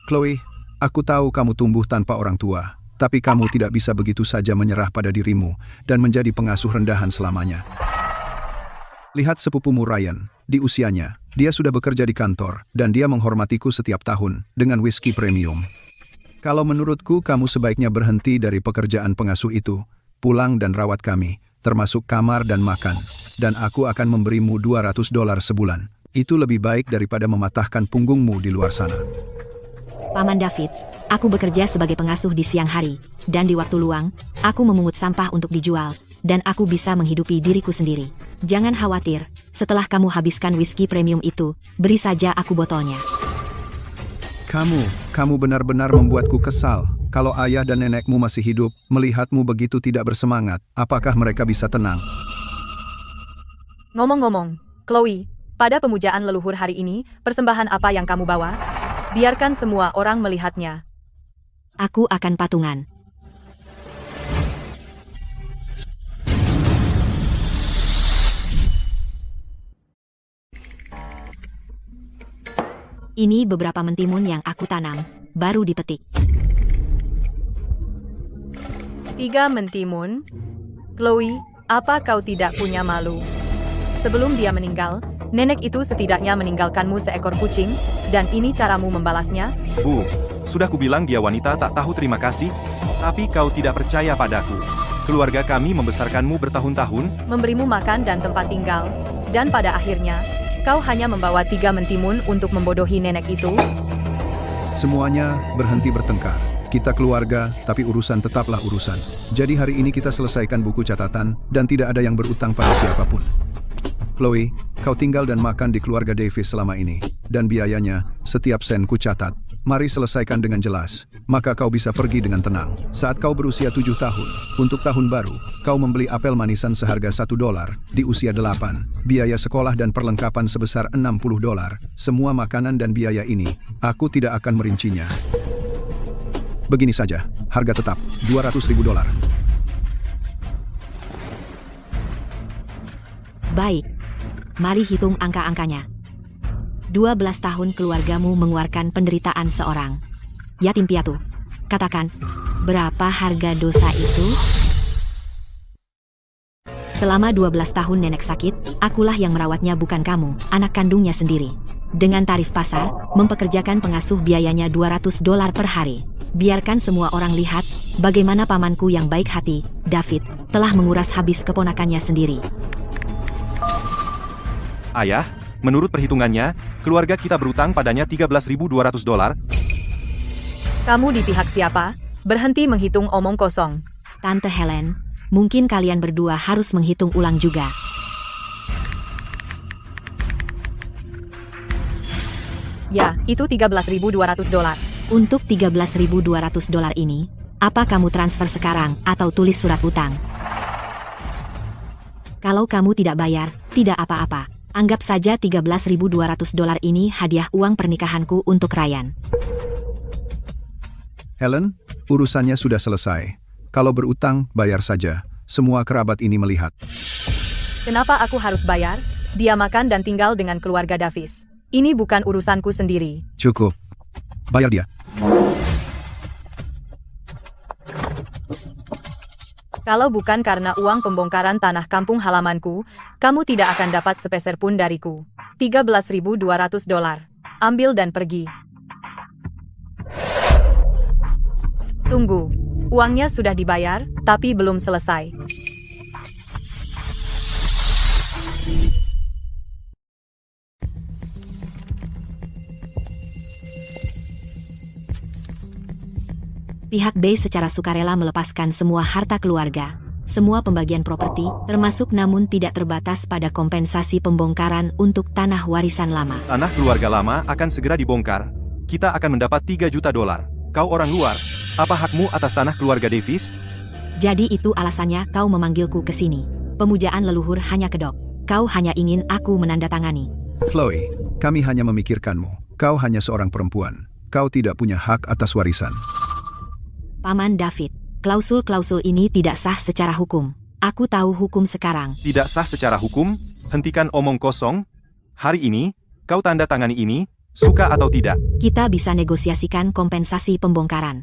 Chloe, aku tahu kamu tumbuh tanpa orang tua, tapi kamu tidak bisa begitu saja menyerah pada dirimu dan menjadi pengasuh rendahan selamanya. Lihat sepupumu Ryan, di usianya, dia sudah bekerja di kantor, dan dia menghormatiku setiap tahun dengan whisky premium. Kalau menurutku kamu sebaiknya berhenti dari pekerjaan pengasuh itu, pulang dan rawat kami, termasuk kamar dan makan, dan aku akan memberimu $200 sebulan. Itu lebih baik daripada mematahkan punggungmu di luar sana. Paman David, aku bekerja sebagai pengasuh di siang hari, dan di waktu luang, aku memungut sampah untuk dijual, dan aku bisa menghidupi diriku sendiri. Jangan khawatir, setelah kamu habiskan whisky premium itu, beri saja aku botolnya. Kamu benar-benar membuatku kesal. Kalau ayah dan nenekmu masih hidup, melihatmu begitu tidak bersemangat, apakah mereka bisa tenang? Ngomong-ngomong, Chloe, pada pemujaan leluhur hari ini, persembahan apa yang kamu bawa? Biarkan semua orang melihatnya. Aku akan patungan. Ini beberapa mentimun yang aku tanam, baru dipetik. 3 mentimun? Chloe, apa kau tidak punya malu? Sebelum dia meninggal, nenek itu setidaknya meninggalkanmu seekor kucing, dan ini caramu membalasnya? Bu, sudah kubilang dia wanita tak tahu terima kasih, tapi kau tidak percaya padaku. Keluarga kami membesarkanmu bertahun-tahun, Memberimu makan dan tempat tinggal, dan pada akhirnya, kau hanya membawa 3 mentimun untuk membodohi nenek itu? Semuanya berhenti bertengkar. Kita keluarga, tapi urusan tetaplah urusan. Jadi hari ini kita selesaikan buku catatan, dan tidak ada yang berutang pada siapapun. Chloe, kau tinggal dan makan di keluarga Davis selama ini. Dan biayanya, setiap sen ku catat. Mari selesaikan dengan jelas. Maka kau bisa pergi dengan tenang. Saat kau berusia 7 tahun, untuk tahun baru, kau membeli apel manisan seharga $1. Di usia 8, biaya sekolah dan perlengkapan sebesar $60. Semua makanan dan biaya ini, aku tidak akan merincinya. Begini saja, harga tetap, $200.000. Baik. Mari hitung angka-angkanya. 12 tahun keluargamu mengeluarkan penderitaan seorang yatim piatu. Katakan, berapa harga dosa itu? Selama 12 tahun nenek sakit, akulah yang merawatnya bukan kamu, anak kandungnya sendiri. Dengan tarif pasar, mempekerjakan pengasuh biayanya $200 per hari. Biarkan semua orang lihat bagaimana pamanku yang baik hati, David, telah menguras habis keponakannya sendiri. Ayah, menurut perhitungannya, keluarga kita berutang padanya $13.200. Kamu di pihak siapa? Berhenti menghitung omong kosong. Tante Helen, mungkin kalian berdua harus menghitung ulang juga. Ya, itu $13.200. Untuk $13.200 ini, apa kamu transfer sekarang atau tulis surat utang? Kalau kamu tidak bayar, tidak apa-apa. Anggap saja $13.200 ini hadiah uang pernikahanku untuk Ryan. Helen, urusannya sudah selesai. Kalau berutang, bayar saja. Semua kerabat ini melihat. Kenapa aku harus bayar? Dia makan dan tinggal dengan keluarga Davis. Ini bukan urusanku sendiri. Cukup. Bayar dia. Kalau bukan karena uang pembongkaran tanah kampung halamanku, kamu tidak akan dapat sepeser pun dariku. $13.200. Ambil dan pergi. Tunggu. Uangnya sudah dibayar, tapi belum selesai. Pihak B secara sukarela melepaskan semua harta keluarga, semua pembagian properti, termasuk namun tidak terbatas pada kompensasi pembongkaran untuk tanah warisan lama. Tanah keluarga lama akan segera dibongkar. Kita akan mendapat $3 juta. Kau orang luar, apa hakmu atas tanah keluarga Davis? Jadi itu alasannya kau memanggilku ke sini. Pemujaan leluhur hanya kedok. Kau hanya ingin aku menandatangani. Chloe, kami hanya memikirkanmu. Kau hanya seorang perempuan. Kau tidak punya hak atas warisan. Paman David, klausul-klausul ini tidak sah secara hukum. Aku tahu hukum sekarang. Tidak sah secara hukum? Hentikan omong kosong. Hari ini, kau tanda tangani ini, suka atau tidak. Kita bisa negosiasikan kompensasi pembongkaran.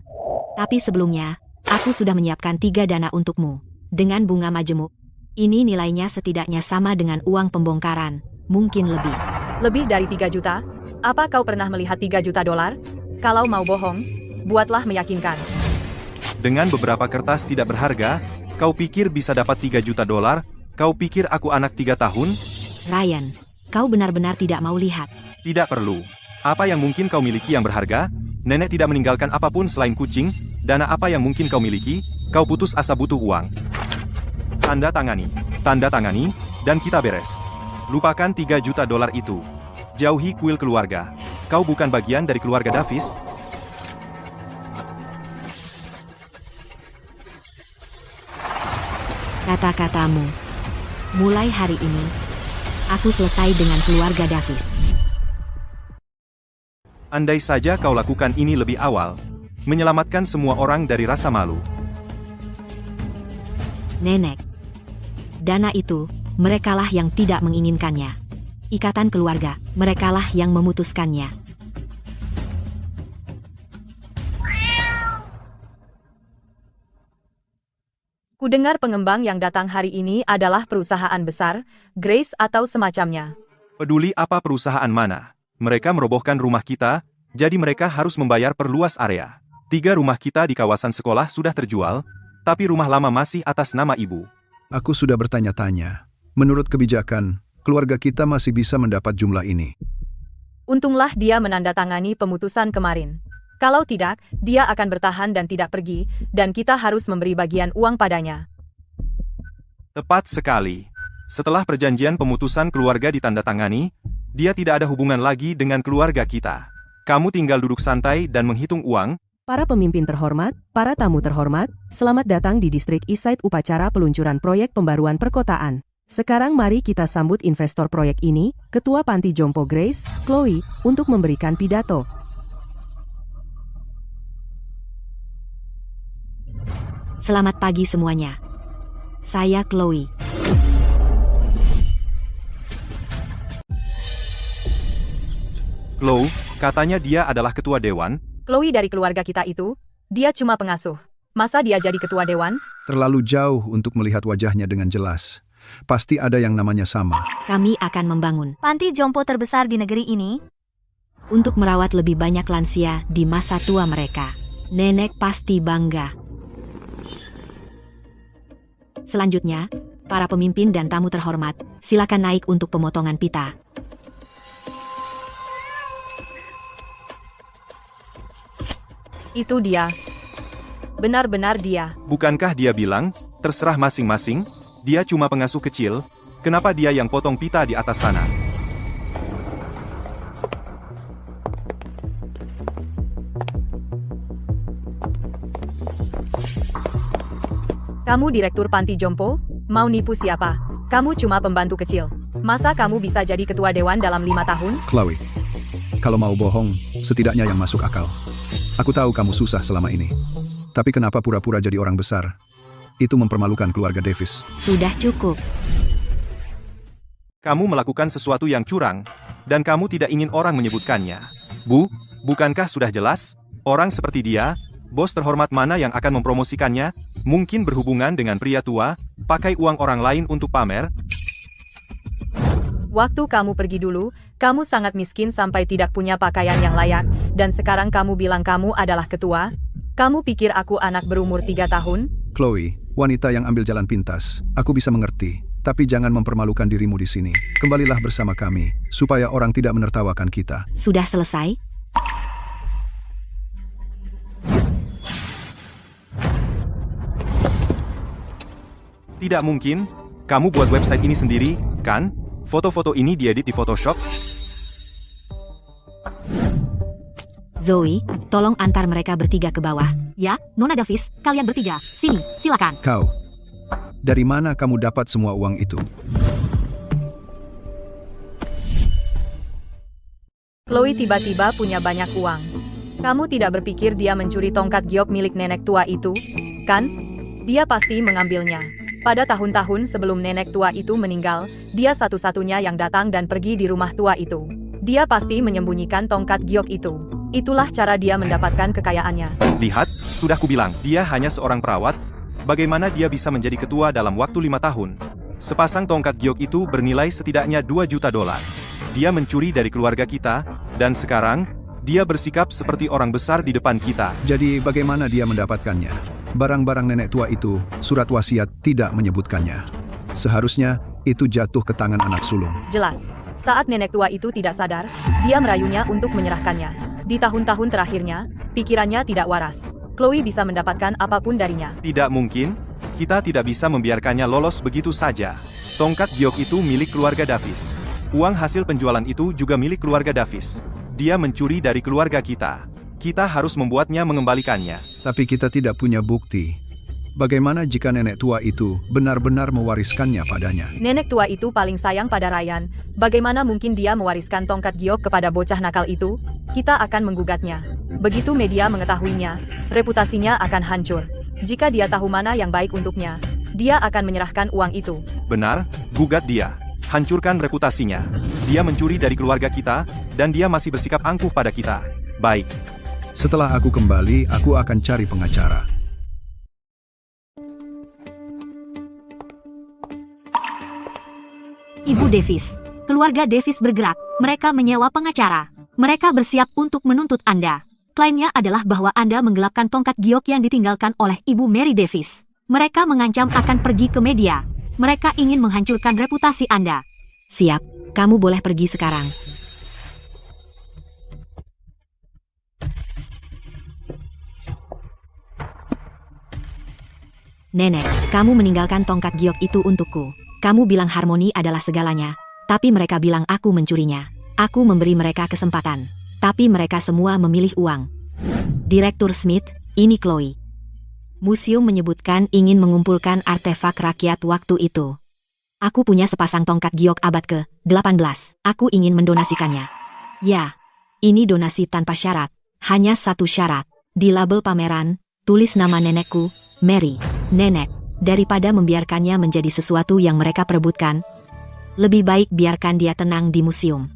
Tapi sebelumnya, aku sudah menyiapkan 3 dana untukmu. Dengan bunga majemuk. Ini nilainya setidaknya sama dengan uang pembongkaran. Mungkin lebih. Lebih dari 3 juta? Apa kau pernah melihat $3 juta? Kalau mau bohong, buatlah meyakinkan. Dengan beberapa kertas tidak berharga, kau pikir bisa dapat $3 juta? Kau pikir aku anak 3 tahun? Ryan, kau benar-benar tidak mau lihat. Tidak perlu. Apa yang mungkin kau miliki yang berharga? Nenek tidak meninggalkan apapun selain kucing. Dana apa yang mungkin kau miliki? Kau putus asa butuh uang. Tanda tangani, dan kita beres. Lupakan $3 juta itu. Jauhi kuil keluarga. Kau bukan bagian dari keluarga Davis. Kata-katamu. Mulai hari ini, aku selesai dengan keluarga Davis. Andai saja kau lakukan ini lebih awal, menyelamatkan semua orang dari rasa malu. Nenek. Dana itu, merekalah yang tidak menginginkannya. Ikatan keluarga, merekalah yang memutuskannya. Kudengar pengembang yang datang hari ini adalah perusahaan besar, Grace atau semacamnya. Peduli apa perusahaan mana. Mereka merobohkan rumah kita, jadi mereka harus membayar per luas area. 3 rumah kita di kawasan sekolah sudah terjual, tapi rumah lama masih atas nama ibu. Aku sudah bertanya-tanya. Menurut kebijakan, keluarga kita masih bisa mendapat jumlah ini. Untunglah dia menandatangani pemutusan kemarin. Kalau tidak, dia akan bertahan dan tidak pergi, dan kita harus memberi bagian uang padanya. Tepat sekali. Setelah perjanjian pemutusan keluarga ditandatangani, dia tidak ada hubungan lagi dengan keluarga kita. Kamu tinggal duduk santai dan menghitung uang. Para pemimpin terhormat, para tamu terhormat, selamat datang di distrik Eastside upacara peluncuran proyek pembaruan perkotaan. Sekarang mari kita sambut investor proyek ini, Ketua Panti Jompo Grace, Chloe, untuk memberikan pidato. Selamat pagi semuanya. Saya Chloe. Chloe, katanya dia adalah ketua dewan. Chloe dari keluarga kita itu, dia cuma pengasuh. Masa dia jadi ketua dewan? Terlalu jauh untuk melihat wajahnya dengan jelas. Pasti ada yang namanya sama. Kami akan membangun Panti jompo terbesar di negeri ini. untuk merawat lebih banyak lansia di masa tua mereka. Nenek pasti bangga. Selanjutnya, para pemimpin dan tamu terhormat, silakan naik untuk pemotongan pita. Itu dia. Benar-benar dia. Bukankah dia bilang, terserah masing-masing, dia cuma pengasuh kecil, kenapa dia yang potong pita di atas sana? Kamu direktur panti jompo? Mau nipu siapa? Kamu cuma pembantu kecil. Masa kamu bisa jadi ketua dewan dalam 5 tahun? Chloe, kalau mau bohong, setidaknya yang masuk akal. Aku tahu kamu susah selama ini. Tapi kenapa pura-pura jadi orang besar? Itu mempermalukan keluarga Davis. Sudah cukup. Kamu melakukan sesuatu yang curang, dan kamu tidak ingin orang menyebutkannya. Bukankah sudah jelas? Orang seperti dia, bos terhormat mana yang akan mempromosikannya? Mungkin berhubungan dengan pria tua, pakai uang orang lain untuk pamer? Waktu kamu pergi dulu, kamu sangat miskin sampai tidak punya pakaian yang layak, dan sekarang kamu bilang kamu adalah ketua? Kamu pikir aku anak berumur 3 tahun? Chloe, wanita yang ambil jalan pintas. Aku bisa mengerti, tapi jangan mempermalukan dirimu di sini. Kembalilah bersama kami, supaya orang tidak menertawakan kita. Sudah selesai? Tidak mungkin. Kamu buat website ini sendiri, kan? Foto-foto ini diedit di Photoshop? Zoe, tolong antar mereka bertiga ke bawah. Ya, Nona Davis, kalian bertiga. Sini, silakan. Kau, dari mana kamu dapat semua uang itu? Chloe tiba-tiba punya banyak uang. Kamu tidak berpikir dia mencuri tongkat giok milik nenek tua itu, kan? Dia pasti mengambilnya. Pada tahun-tahun sebelum nenek tua itu meninggal, dia satu-satunya yang datang dan pergi di rumah tua itu. Dia pasti menyembunyikan tongkat giok itu. Itulah cara dia mendapatkan kekayaannya. Lihat, sudah kubilang, dia hanya seorang perawat. Bagaimana dia bisa menjadi ketua dalam waktu 5 tahun? Sepasang tongkat giok itu bernilai setidaknya $2 juta. Dia mencuri dari keluarga kita, dan sekarang, dia bersikap seperti orang besar di depan kita. Jadi bagaimana dia mendapatkannya? Barang-barang nenek tua itu, surat wasiat tidak menyebutkannya. Seharusnya, itu jatuh ke tangan anak sulung. Jelas, saat nenek tua itu tidak sadar, dia merayunya untuk menyerahkannya. Di tahun-tahun terakhirnya, pikirannya tidak waras. Chloe bisa mendapatkan apapun darinya. Tidak mungkin, kita tidak bisa membiarkannya lolos begitu saja. Tongkat giok itu milik keluarga Davis. Uang hasil penjualan itu juga milik keluarga Davis. Dia mencuri dari keluarga kita. Kita harus membuatnya mengembalikannya. Tapi kita tidak punya bukti. Bagaimana jika nenek tua itu benar-benar mewariskannya padanya? Nenek tua itu paling sayang pada Ryan. Bagaimana mungkin dia mewariskan tongkat giok kepada bocah nakal itu? Kita akan menggugatnya. Begitu media mengetahuinya, reputasinya akan hancur. Jika dia tahu mana yang baik untuknya, dia akan menyerahkan uang itu. Benar, gugat dia. Hancurkan reputasinya. Dia mencuri dari keluarga kita, dan dia masih bersikap angkuh pada kita. Baik. Setelah aku kembali, aku akan cari pengacara. Davis. Keluarga Davis bergerak. Mereka menyewa pengacara. Mereka bersiap untuk menuntut Anda. Klaimnya adalah bahwa Anda menggelapkan tongkat giok yang ditinggalkan oleh Ibu Mary Davis. Mereka mengancam akan pergi ke media. Mereka ingin menghancurkan reputasi Anda. Siap, kamu boleh pergi sekarang. Nenek, kamu meninggalkan tongkat giok itu untukku. Kamu bilang harmoni adalah segalanya, tapi mereka bilang aku mencurinya. Aku memberi mereka kesempatan, tapi mereka semua memilih uang. Direktur Smith, ini Chloe. Museum menyebutkan ingin mengumpulkan artefak rakyat waktu itu. Aku punya sepasang tongkat giok abad ke-18. Aku ingin mendonasikannya. Ya, ini donasi tanpa syarat. Hanya satu syarat. Di label pameran, tulis nama nenekku, Mary. Nenek, daripada membiarkannya menjadi sesuatu yang mereka perebutkan, lebih baik biarkan dia tenang di museum.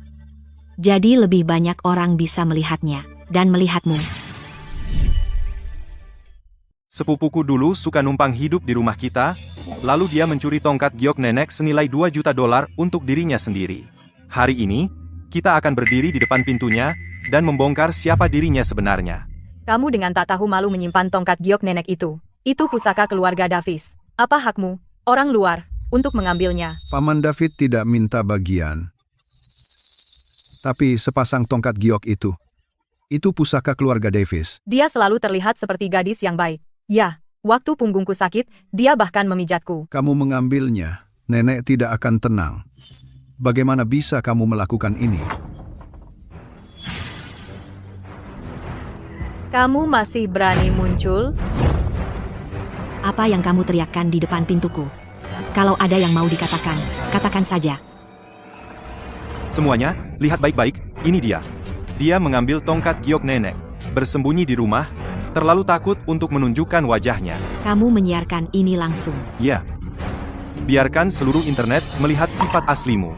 Jadi lebih banyak orang bisa melihatnya, dan melihatmu. Sepupuku dulu suka numpang hidup di rumah kita, lalu dia mencuri tongkat giok nenek senilai $2 juta untuk dirinya sendiri. Hari ini, kita akan berdiri di depan pintunya, dan membongkar siapa dirinya sebenarnya. Kamu dengan tak tahu malu menyimpan tongkat giok nenek itu. Itu pusaka keluarga Davis. Apa hakmu, orang luar, untuk mengambilnya? Paman David tidak minta bagian. Tapi sepasang tongkat giok itu pusaka keluarga Davis. Dia selalu terlihat seperti gadis yang baik. Ya, waktu punggungku sakit, dia bahkan memijatku. Kamu mengambilnya, nenek tidak akan tenang. Bagaimana bisa kamu melakukan ini? Kamu masih berani muncul? Apa yang kamu teriakkan di depan pintuku? Kalau ada yang mau dikatakan, katakan saja. Semuanya, lihat baik-baik, ini dia. Dia mengambil tongkat giok nenek, bersembunyi di rumah, terlalu takut untuk menunjukkan wajahnya. Kamu menyiarkan ini langsung. Ya. Biarkan seluruh internet melihat sifat aslimu.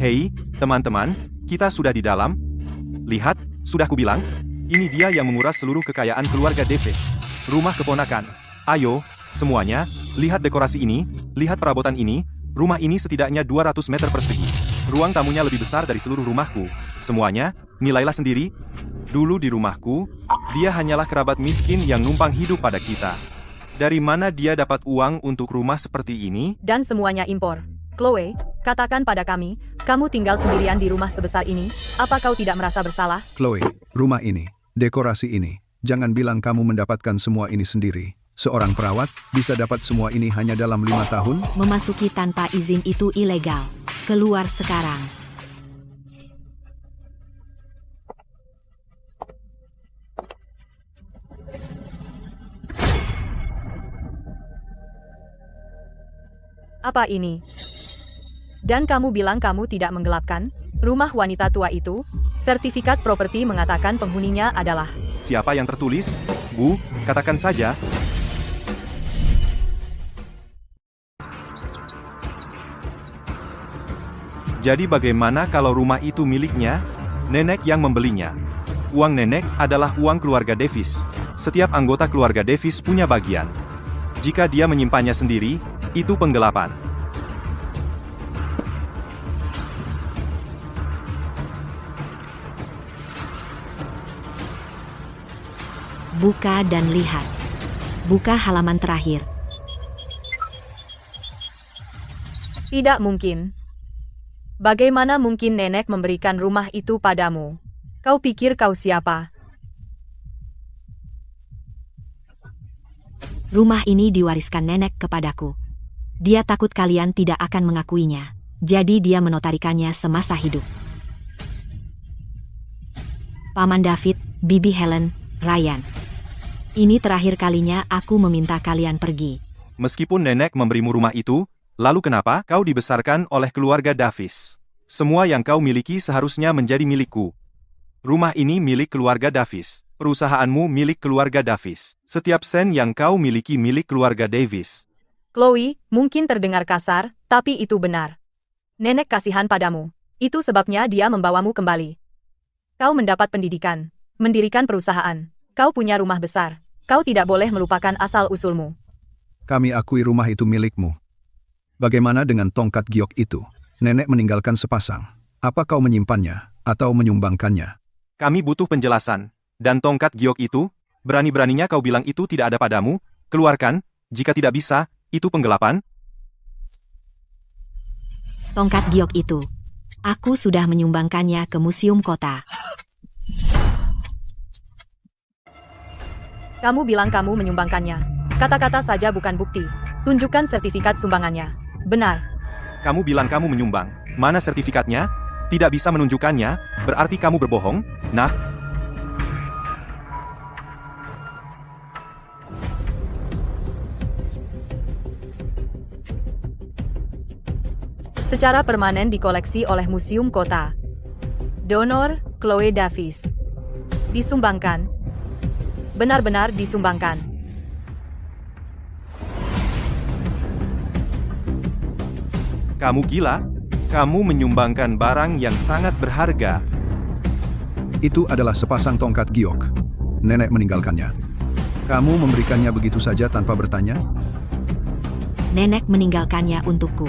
Hei, teman-teman, kita sudah di dalam. Lihat, sudah kubilang, ini dia yang menguras seluruh kekayaan keluarga Davis. Rumah keponakan. Ayo, semuanya, lihat dekorasi ini, lihat perabotan ini, rumah ini setidaknya 200 meter persegi. Ruang tamunya lebih besar dari seluruh rumahku. Semuanya, nilailah sendiri. Dulu di rumahku, dia hanyalah kerabat miskin yang numpang hidup pada kita. Dari mana dia dapat uang untuk rumah seperti ini? Dan semuanya impor. Chloe, katakan pada kami, kamu tinggal sendirian di rumah sebesar ini, apa kau tidak merasa bersalah? Chloe, rumah ini, dekorasi ini, jangan bilang kamu mendapatkan semua ini sendiri. Seorang perawat bisa dapat semua ini hanya dalam 5 tahun? Memasuki tanpa izin itu ilegal. Keluar sekarang. Apa ini? Dan kamu bilang kamu tidak menggelapkan? Rumah wanita tua itu, sertifikat properti mengatakan penghuninya adalah... Siapa yang tertulis? Bu, katakan saja. Jadi bagaimana kalau rumah itu miliknya? Nenek yang membelinya. Uang nenek adalah uang keluarga Davis. Setiap anggota keluarga Davis punya bagian. Jika dia menyimpannya sendiri, itu penggelapan. Buka dan lihat. Buka halaman terakhir. Tidak mungkin. Bagaimana mungkin nenek memberikan rumah itu padamu? Kau pikir kau siapa? Rumah ini diwariskan nenek kepadaku. Dia takut kalian tidak akan mengakuinya. Jadi dia menotarikannya semasa hidup. Paman David, Bibi Helen, Ryan. Ini terakhir kalinya aku meminta kalian pergi. Meskipun nenek memberimu rumah itu, lalu kenapa kau dibesarkan oleh keluarga Davis? Semua yang kau miliki seharusnya menjadi milikku. Rumah ini milik keluarga Davis. Perusahaanmu milik keluarga Davis. Setiap sen yang kau miliki milik keluarga Davis. Chloe, mungkin terdengar kasar, tapi itu benar. Nenek kasihan padamu. Itu sebabnya dia membawamu kembali. Kau mendapat pendidikan, mendirikan perusahaan. Kau punya rumah besar. Kau tidak boleh melupakan asal-usulmu. Kami akui rumah itu milikmu. Bagaimana dengan tongkat giok itu? Nenek meninggalkan sepasang. Apa kau menyimpannya atau menyumbangkannya? Kami butuh penjelasan. Dan tongkat giok itu, berani-beraninya kau bilang itu tidak ada padamu? Keluarkan, jika tidak bisa, itu penggelapan. Tongkat giok itu. Aku sudah menyumbangkannya ke museum kota. Kamu bilang kamu menyumbangkannya. Kata-kata saja bukan bukti. Tunjukkan sertifikat sumbangannya. Benar. Kamu bilang kamu menyumbang. Mana sertifikatnya? Tidak bisa menunjukkannya, berarti kamu berbohong? Nah, secara permanen dikoleksi oleh Museum Kota. Donor, Chloe Davis. Disumbangkan. Benar-benar disumbangkan. kamu gila? Kamu menyumbangkan barang yang sangat berharga. Itu adalah sepasang tongkat giok. Nenek meninggalkannya. Kamu memberikannya begitu saja tanpa bertanya? Nenek meninggalkannya untukku.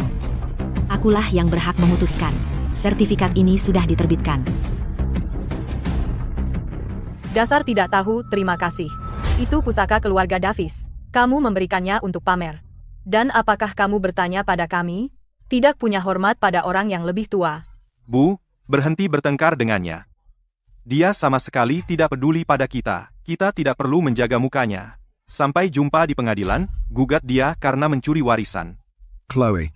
Akulah yang berhak memutuskan. Sertifikat ini sudah diterbitkan. Dasar tidak tahu, terima kasih. Itu pusaka keluarga Davis. Kamu memberikannya untuk pamer. Dan apakah kamu bertanya pada kami? Tidak punya hormat pada orang yang lebih tua. Bu, berhenti bertengkar dengannya. Dia sama sekali tidak peduli pada kita. Kita tidak perlu menjaga mukanya. Sampai jumpa di pengadilan, gugat dia karena mencuri warisan. Chloe,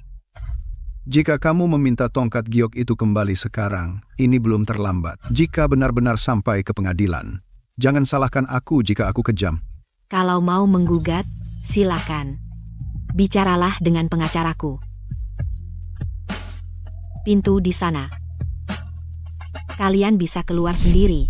jika kamu meminta tongkat giok itu kembali sekarang, ini belum terlambat. Jika benar-benar sampai ke pengadilan, jangan salahkan aku jika aku kejam. Kalau mau menggugat, silakan. Bicaralah dengan pengacaraku. Pintu di sana. Kalian bisa keluar sendiri.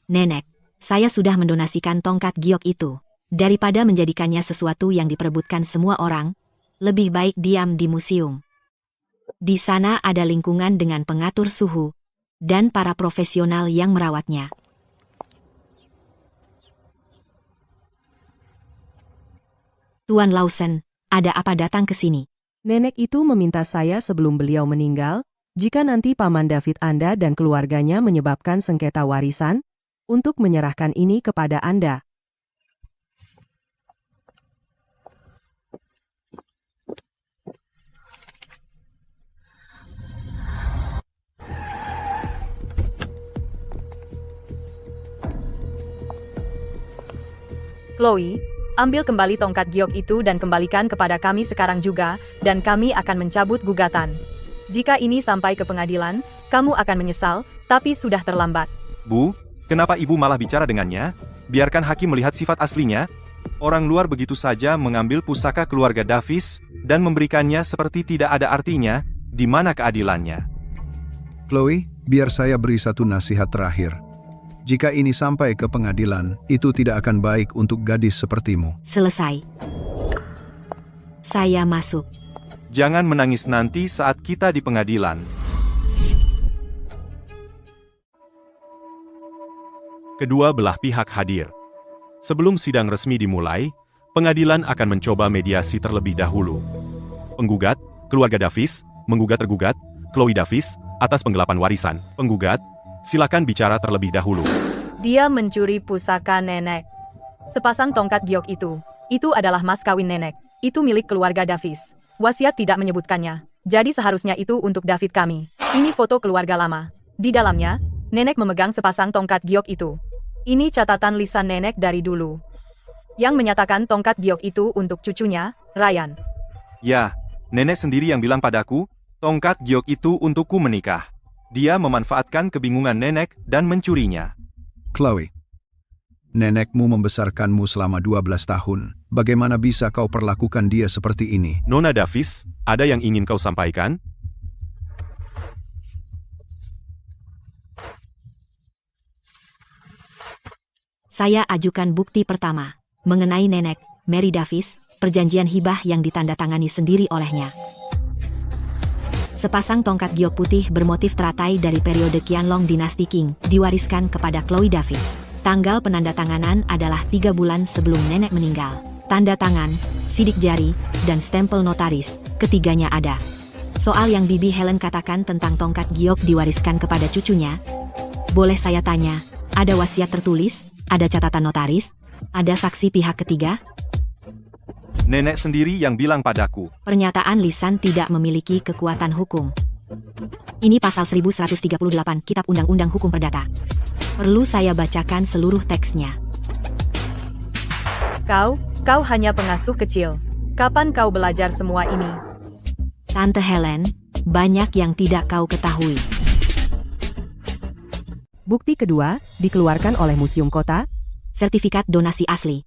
Nenek, saya sudah mendonasikan tongkat giok itu. Daripada menjadikannya sesuatu yang diperebutkan semua orang, lebih baik diam di museum. Di sana ada lingkungan dengan pengatur suhu, dan para profesional yang merawatnya. Tuan Lawson, ada apa datang ke sini? Nenek itu meminta saya sebelum beliau meninggal, jika nanti Paman David Anda dan keluarganya menyebabkan sengketa warisan, untuk menyerahkan ini kepada Anda. Chloe, ambil kembali tongkat giok itu dan kembalikan kepada kami sekarang juga, dan kami akan mencabut gugatan. Jika ini sampai ke pengadilan, kamu akan menyesal, tapi sudah terlambat. Bu, kenapa ibu malah bicara dengannya? Biarkan hakim melihat sifat aslinya. Orang luar begitu saja mengambil pusaka keluarga Davis, dan memberikannya seperti tidak ada artinya. Di mana keadilannya? Chloe, biar saya beri satu nasihat terakhir. Jika ini sampai ke pengadilan, itu tidak akan baik untuk gadis sepertimu. Selesai. Saya masuk. Jangan menangis nanti saat kita di pengadilan. Kedua belah pihak hadir. Sebelum sidang resmi dimulai, pengadilan akan mencoba mediasi terlebih dahulu. Penggugat, keluarga Davis, menggugat tergugat, Chloe Davis, atas penggelapan warisan. Penggugat, silakan bicara terlebih dahulu. Dia mencuri pusaka nenek. Sepasang tongkat giok itu adalah mas kawin nenek. Itu milik keluarga Davis. Wasiat tidak menyebutkannya. Jadi seharusnya itu untuk David kami. Ini foto keluarga lama. Di dalamnya, nenek memegang sepasang tongkat giok itu. Ini catatan lisan nenek dari dulu. Yang menyatakan tongkat giok itu untuk cucunya, Ryan. Ya, nenek sendiri yang bilang padaku, tongkat giok itu untukku menikah. Dia memanfaatkan kebingungan nenek dan mencurinya. Chloe, nenekmu membesarkanmu selama 12 tahun. Bagaimana bisa kau perlakukan dia seperti ini? Nona Davis, ada yang ingin kau sampaikan? Saya ajukan bukti pertama. Mengenai nenek, Mary Davis, perjanjian hibah yang ditandatangani sendiri olehnya. Sepasang tongkat giok putih bermotif teratai dari periode Qianlong dinasti Qing diwariskan kepada Chloe Davis. Tanggal penandatanganan adalah 3 bulan sebelum nenek meninggal. Tanda tangan, sidik jari, dan stempel notaris, ketiganya ada. Soal yang Bibi Helen katakan tentang tongkat giok diwariskan kepada cucunya, boleh saya tanya, ada wasiat tertulis, ada catatan notaris, ada saksi pihak ketiga? Nenek sendiri yang bilang padaku. Pernyataan lisan tidak memiliki kekuatan hukum. Ini pasal 1138 Kitab Undang-Undang Hukum Perdata. Perlu saya bacakan seluruh teksnya. Kau hanya pengasuh kecil. Kapan kau belajar semua ini? Tante Helen, banyak yang tidak kau ketahui. Bukti kedua, dikeluarkan oleh Museum Kota. Sertifikat donasi asli.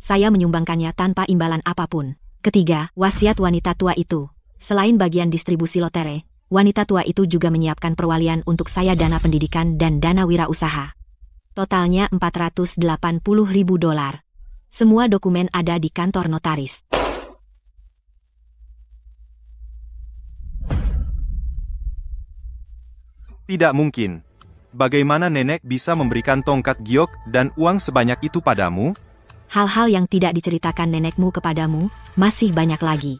Saya menyumbangkannya tanpa imbalan apapun. Ketiga, wasiat wanita tua itu. Selain bagian distribusi lotere, wanita tua itu juga menyiapkan perwalian untuk saya dana pendidikan dan dana wirausaha. Totalnya $480.000. Semua dokumen ada di kantor notaris. Tidak mungkin. Bagaimana nenek bisa memberikan tongkat giok dan uang sebanyak itu padamu? Hal-hal yang tidak diceritakan nenekmu kepadamu, masih banyak lagi.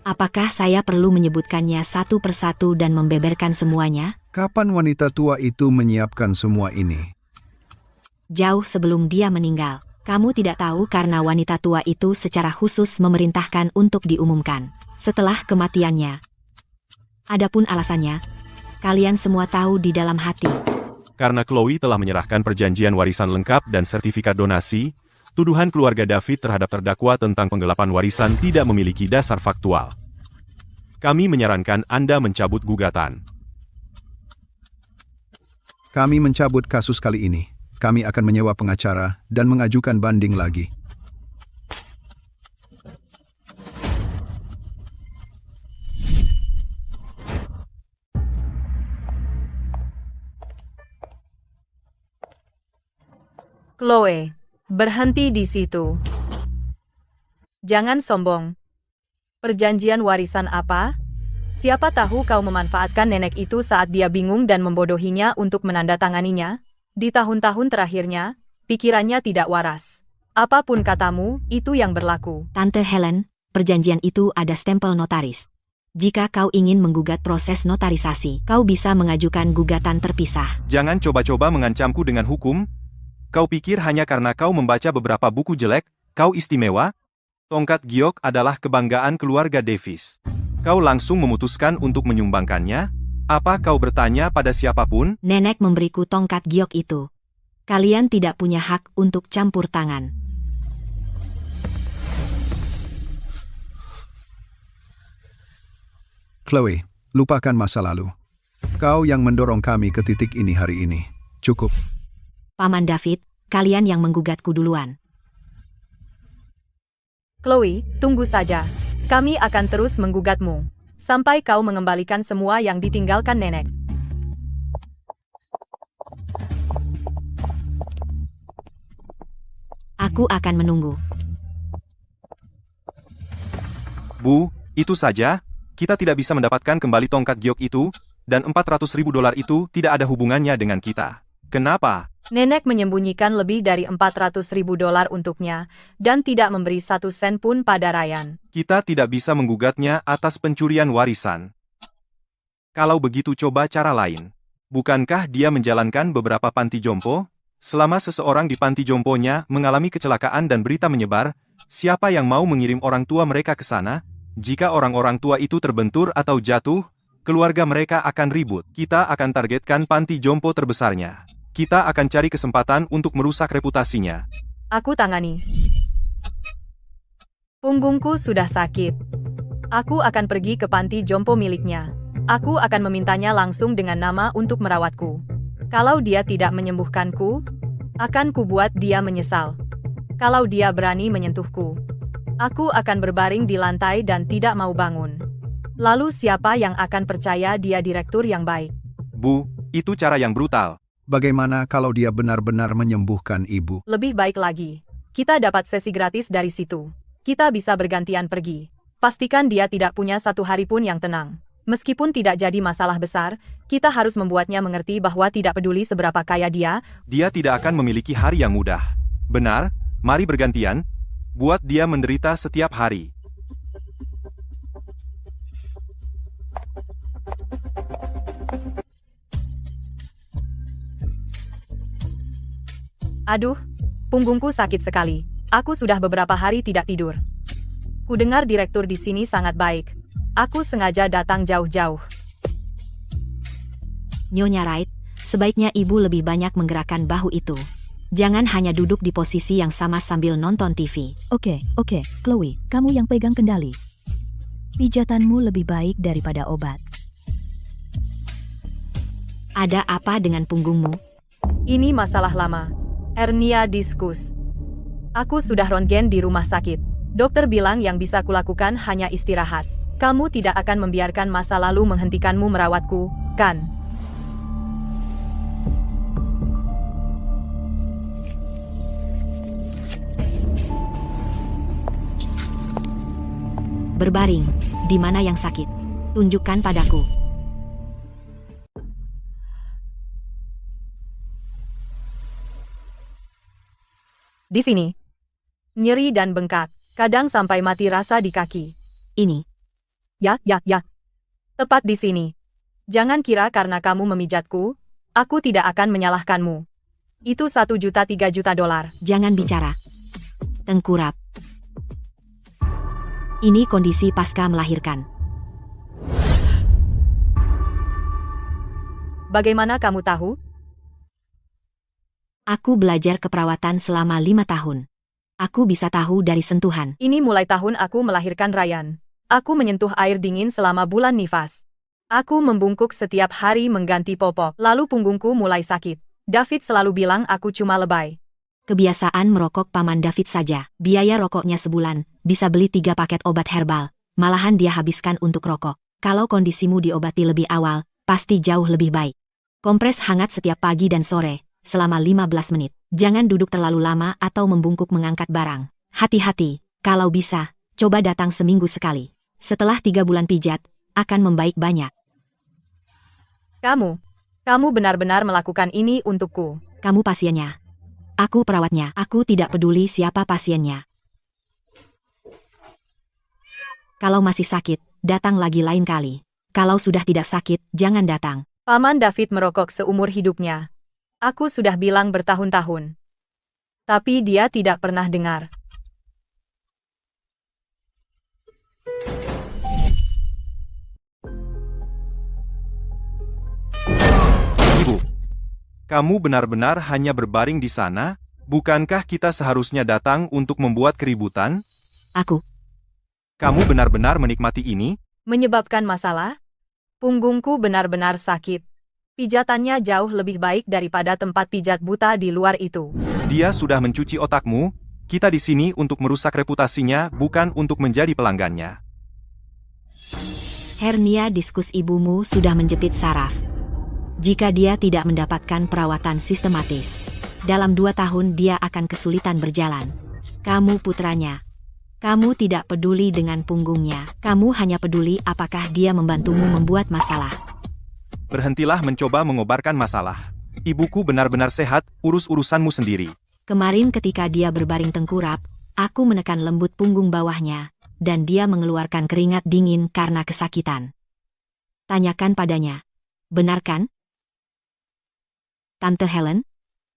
Apakah saya perlu menyebutkannya satu persatu dan membeberkan semuanya? Kapan wanita tua itu menyiapkan semua ini? Jauh sebelum dia meninggal. Kamu tidak tahu karena wanita tua itu secara khusus memerintahkan untuk diumumkan setelah kematiannya. Adapun alasannya, kalian semua tahu di dalam hati. Karena Chloe telah menyerahkan perjanjian warisan lengkap dan sertifikat donasi, tuduhan keluarga David terhadap terdakwa tentang penggelapan warisan tidak memiliki dasar faktual. Kami menyarankan Anda mencabut gugatan. Kami mencabut kasus kali ini. Kami akan menyewa pengacara dan mengajukan banding lagi. Chloe, berhenti di situ. Jangan sombong. Perjanjian warisan apa? Siapa tahu kau memanfaatkan nenek itu saat dia bingung dan membodohinya untuk menandatanganinya? Di tahun-tahun terakhirnya, pikirannya tidak waras. Apapun katamu, itu yang berlaku. Tante Helen, perjanjian itu ada stempel notaris. Jika kau ingin menggugat proses notarisasi, kau bisa mengajukan gugatan terpisah. Jangan coba-coba mengancamku dengan hukum. Kau pikir hanya karena kau membaca beberapa buku jelek, kau istimewa? Tongkat giok adalah kebanggaan keluarga Davis. Kau langsung memutuskan untuk menyumbangkannya? Apa kau bertanya pada siapapun? Nenek memberiku tongkat giok itu. Kalian tidak punya hak untuk campur tangan. Chloe, lupakan masa lalu. Kau yang mendorong kami ke titik ini hari ini. Cukup. Paman David, kalian yang menggugatku duluan. Chloe, tunggu saja. Kami akan terus menggugatmu. Sampai kau mengembalikan semua yang ditinggalkan nenek. Aku akan menunggu. Bu, itu saja. Kita tidak bisa mendapatkan kembali tongkat giok itu, dan $400.000 itu tidak ada hubungannya dengan kita. Kenapa? Nenek menyembunyikan lebih dari $400.000 untuknya, dan tidak memberi 1 sen pun pada Ryan. Kita tidak bisa menggugatnya atas pencurian warisan. Kalau begitu coba cara lain. Bukankah dia menjalankan beberapa panti jompo? Selama seseorang di panti jomponya mengalami kecelakaan dan berita menyebar, siapa yang mau mengirim orang tua mereka ke sana? Jika orang-orang tua itu terbentur atau jatuh, keluarga mereka akan ribut. Kita akan targetkan panti jompo terbesarnya. Kita akan cari kesempatan untuk merusak reputasinya. Aku tangani. Punggungku sudah sakit. Aku akan pergi ke panti jompo miliknya. Aku akan memintanya langsung dengan nama untuk merawatku. Kalau dia tidak menyembuhkanku, akan kubuat dia menyesal. Kalau dia berani menyentuhku, aku akan berbaring di lantai dan tidak mau bangun. Lalu siapa yang akan percaya dia direktur yang baik? Bu, itu cara yang brutal. Bagaimana kalau dia benar-benar menyembuhkan ibu? Lebih baik lagi. Kita dapat sesi gratis dari situ. Kita bisa bergantian pergi. Pastikan dia tidak punya satu hari pun yang tenang. Meskipun tidak jadi masalah besar, kita harus membuatnya mengerti bahwa tidak peduli seberapa kaya dia, Dia tidak akan memiliki hari yang mudah. Benar, mari bergantian. Buat dia menderita setiap hari. Aduh, punggungku sakit sekali. Aku sudah beberapa hari tidak tidur. Kudengar direktur di sini sangat baik. Aku sengaja datang jauh-jauh. Nyonya Wright, sebaiknya ibu lebih banyak menggerakkan bahu itu. Jangan hanya duduk di posisi yang sama sambil nonton TV. Oke, Chloe, kamu yang pegang kendali. Pijatanmu lebih baik daripada obat. Ada apa dengan punggungmu? Ini masalah lama. Hernia diskus. Aku sudah röntgen di rumah sakit. Dokter bilang yang bisa kulakukan hanya istirahat. Kamu tidak akan membiarkan masa lalu menghentikanmu merawatku, kan? Berbaring. Di mana yang sakit? Tunjukkan padaku. Di sini. Nyeri dan bengkak. Kadang sampai mati rasa di kaki. Ini. Ya. Tepat di sini. Jangan kira karena kamu memijatku, aku tidak akan menyalahkanmu. Itu 1 juta 3 juta dolar. Jangan bicara. Tengkurap. Ini kondisi pasca melahirkan. Bagaimana kamu tahu? Aku belajar keperawatan selama 5 tahun. Aku bisa tahu dari sentuhan. Ini mulai tahun aku melahirkan Ryan. Aku menyentuh air dingin selama bulan nifas. Aku membungkuk setiap hari mengganti popok, lalu punggungku mulai sakit. David selalu bilang aku cuma lebay. Kebiasaan merokok paman David saja. Biaya rokoknya sebulan, bisa beli 3 paket obat herbal. Malahan dia habiskan untuk rokok. Kalau kondisimu diobati lebih awal, pasti jauh lebih baik. Kompres hangat setiap pagi dan sore, selama 15 menit. Jangan duduk terlalu lama atau membungkuk mengangkat barang. Hati-hati, kalau bisa, coba datang seminggu sekali. Setelah 3 bulan pijat, akan membaik banyak. Kamu benar-benar melakukan ini untukku. Kamu pasiennya. Aku perawatnya. Aku tidak peduli siapa pasiennya. Kalau masih sakit, datang lagi lain kali. Kalau sudah tidak sakit, jangan datang. Paman David merokok seumur hidupnya. Aku sudah bilang bertahun-tahun. Tapi dia tidak pernah dengar. Ibu, kamu benar-benar hanya berbaring di sana? Bukankah kita seharusnya datang untuk membuat keributan? Kamu benar-benar menikmati ini? Menyebabkan masalah? Punggungku benar-benar sakit. Pijatannya jauh lebih baik daripada tempat pijat buta di luar itu. Dia sudah mencuci otakmu. Kita di sini untuk merusak reputasinya, bukan untuk menjadi pelanggannya. Hernia diskus ibumu sudah menjepit saraf. Jika dia tidak mendapatkan perawatan sistematis, dalam 2 tahun dia akan kesulitan berjalan. Kamu putranya. Kamu tidak peduli dengan punggungnya. Kamu hanya peduli apakah dia membantumu membuat masalah. Berhentilah mencoba mengobarkan masalah. Ibuku benar-benar sehat, urus urusanmu sendiri. Kemarin ketika dia berbaring tengkurap, aku menekan lembut punggung bawahnya, dan dia mengeluarkan keringat dingin karena kesakitan. Tanyakan padanya. Benar kan? Tante Helen,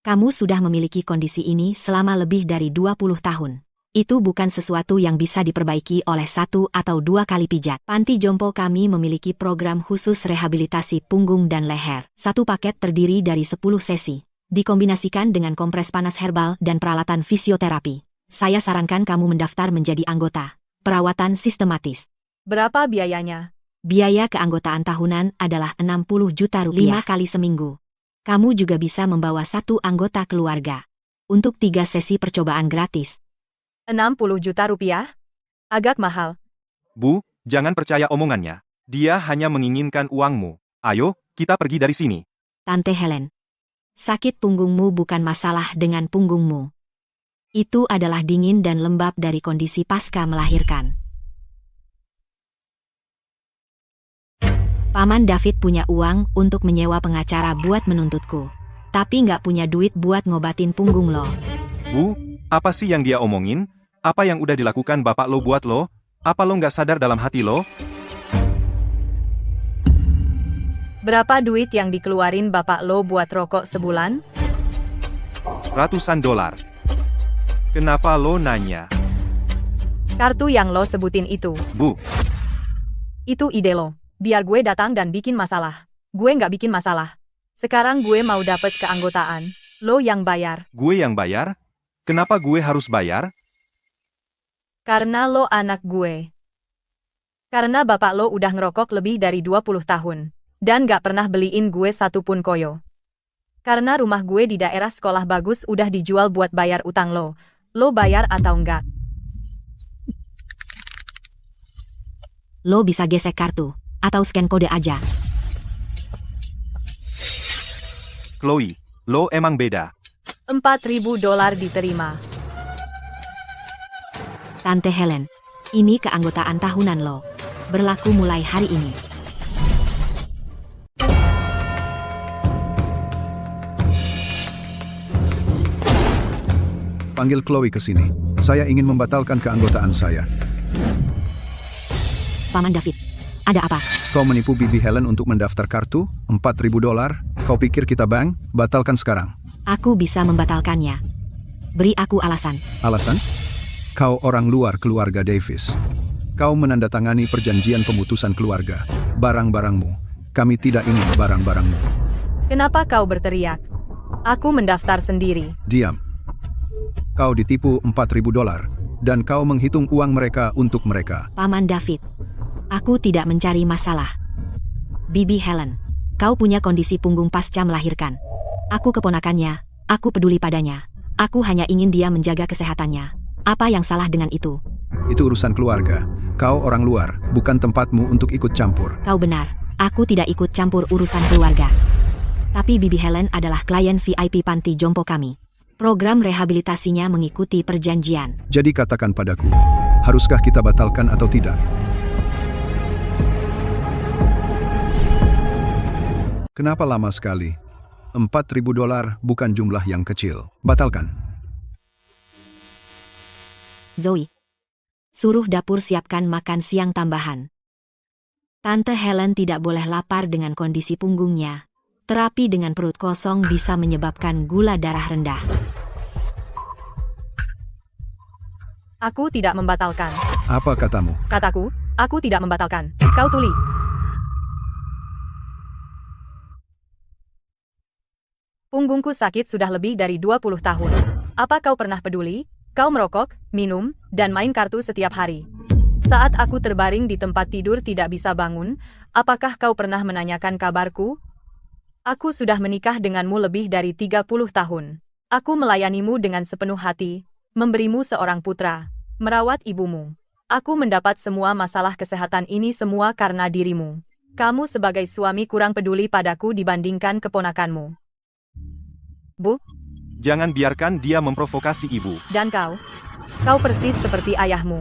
kamu sudah memiliki kondisi ini selama lebih dari 20 tahun. Itu bukan sesuatu yang bisa diperbaiki oleh 1 atau 2 kali pijat. Panti Jompo kami memiliki program khusus rehabilitasi punggung dan leher. 1 paket terdiri dari 10 sesi. Dikombinasikan dengan kompres panas herbal dan peralatan fisioterapi. Saya sarankan kamu mendaftar menjadi anggota. Perawatan sistematis. Berapa biayanya? Biaya keanggotaan tahunan adalah 60 juta rupiah 5 kali seminggu. Kamu juga bisa membawa 1 anggota keluarga. Untuk 3 sesi percobaan gratis. 60 juta rupiah? Agak mahal. Bu, jangan percaya omongannya. Dia hanya menginginkan uangmu. Ayo, kita pergi dari sini. Tante Helen. Sakit punggungmu bukan masalah dengan punggungmu. Itu adalah dingin dan lembab dari kondisi pasca melahirkan. Paman David punya uang untuk menyewa pengacara buat menuntutku. Tapi nggak punya duit buat ngobatin punggung lo. Bu, apa sih yang dia omongin? Apa yang udah dilakukan bapak lo buat lo? Apa lo nggak sadar dalam hati lo? Berapa duit yang dikeluarin bapak lo buat rokok sebulan? Ratusan dolar. Kenapa lo nanya? Kartu yang lo sebutin itu. Bu, Itu ide lo. Biar gue datang dan bikin masalah. Gue nggak bikin masalah. Sekarang gue mau dapet keanggotaan. Lo yang bayar. gue yang bayar? Kenapa gue harus bayar? Karena lo anak gue. Karena bapak lo udah ngerokok lebih dari 20 tahun. Dan gak pernah beliin gue satupun koyo. Karena rumah gue di daerah sekolah bagus udah dijual buat bayar utang lo. Lo bayar atau enggak? Lo bisa gesek kartu. Atau scan kode aja. Chloe, lo emang beda. $4.000 diterima. Tante Helen, ini keanggotaan tahunan lo. Berlaku mulai hari ini. Panggil Chloe ke sini. Saya ingin membatalkan keanggotaan saya. Paman David, ada apa? Kau menipu Bibi Helen untuk mendaftar kartu? $4.000? Kau pikir kita bank? Batalkan sekarang. Aku bisa membatalkannya. Beri aku alasan. Alasan? Kau orang luar keluarga Davis. Kau menandatangani perjanjian pemutusan keluarga. Barang-barangmu. Kami tidak ingin barang-barangmu. Kenapa kau berteriak? Aku mendaftar sendiri. Diam. Kau ditipu $4.000 dan kau menghitung uang mereka untuk mereka. Paman David, aku tidak mencari masalah. Bibi Helen, kau punya kondisi punggung pasca melahirkan. Aku keponakannya, aku peduli padanya. Aku hanya ingin dia menjaga kesehatannya. Apa yang salah dengan itu? Itu urusan keluarga. Kau orang luar, bukan tempatmu untuk ikut campur. Kau benar, aku tidak ikut campur urusan keluarga. Tapi Bibi Helen adalah klien VIP panti jompo kami. Program rehabilitasinya mengikuti perjanjian. Jadi katakan padaku, haruskah kita batalkan atau tidak? Kenapa lama sekali? $4.000 bukan jumlah yang kecil. Batalkan. Zoe, suruh dapur siapkan makan siang tambahan. Tante Helen tidak boleh lapar dengan kondisi punggungnya. Terapi dengan perut kosong bisa menyebabkan gula darah rendah. Aku tidak membatalkan. Apa katamu? Kataku, aku tidak membatalkan. Kau tuli. Punggungku sakit sudah lebih dari 20 tahun. Apa kau pernah peduli? Kau merokok, minum, dan main kartu setiap hari. Saat aku terbaring di tempat tidur tidak bisa bangun, apakah kau pernah menanyakan kabarku? Aku sudah menikah denganmu lebih dari 30 tahun. Aku melayanimu dengan sepenuh hati, memberimu seorang putra, merawat ibumu. Aku mendapat semua masalah kesehatan ini semua karena dirimu. Kamu sebagai suami kurang peduli padaku dibandingkan keponakanmu. Bu, Jangan biarkan dia memprovokasi ibu. dan kau persis seperti ayahmu.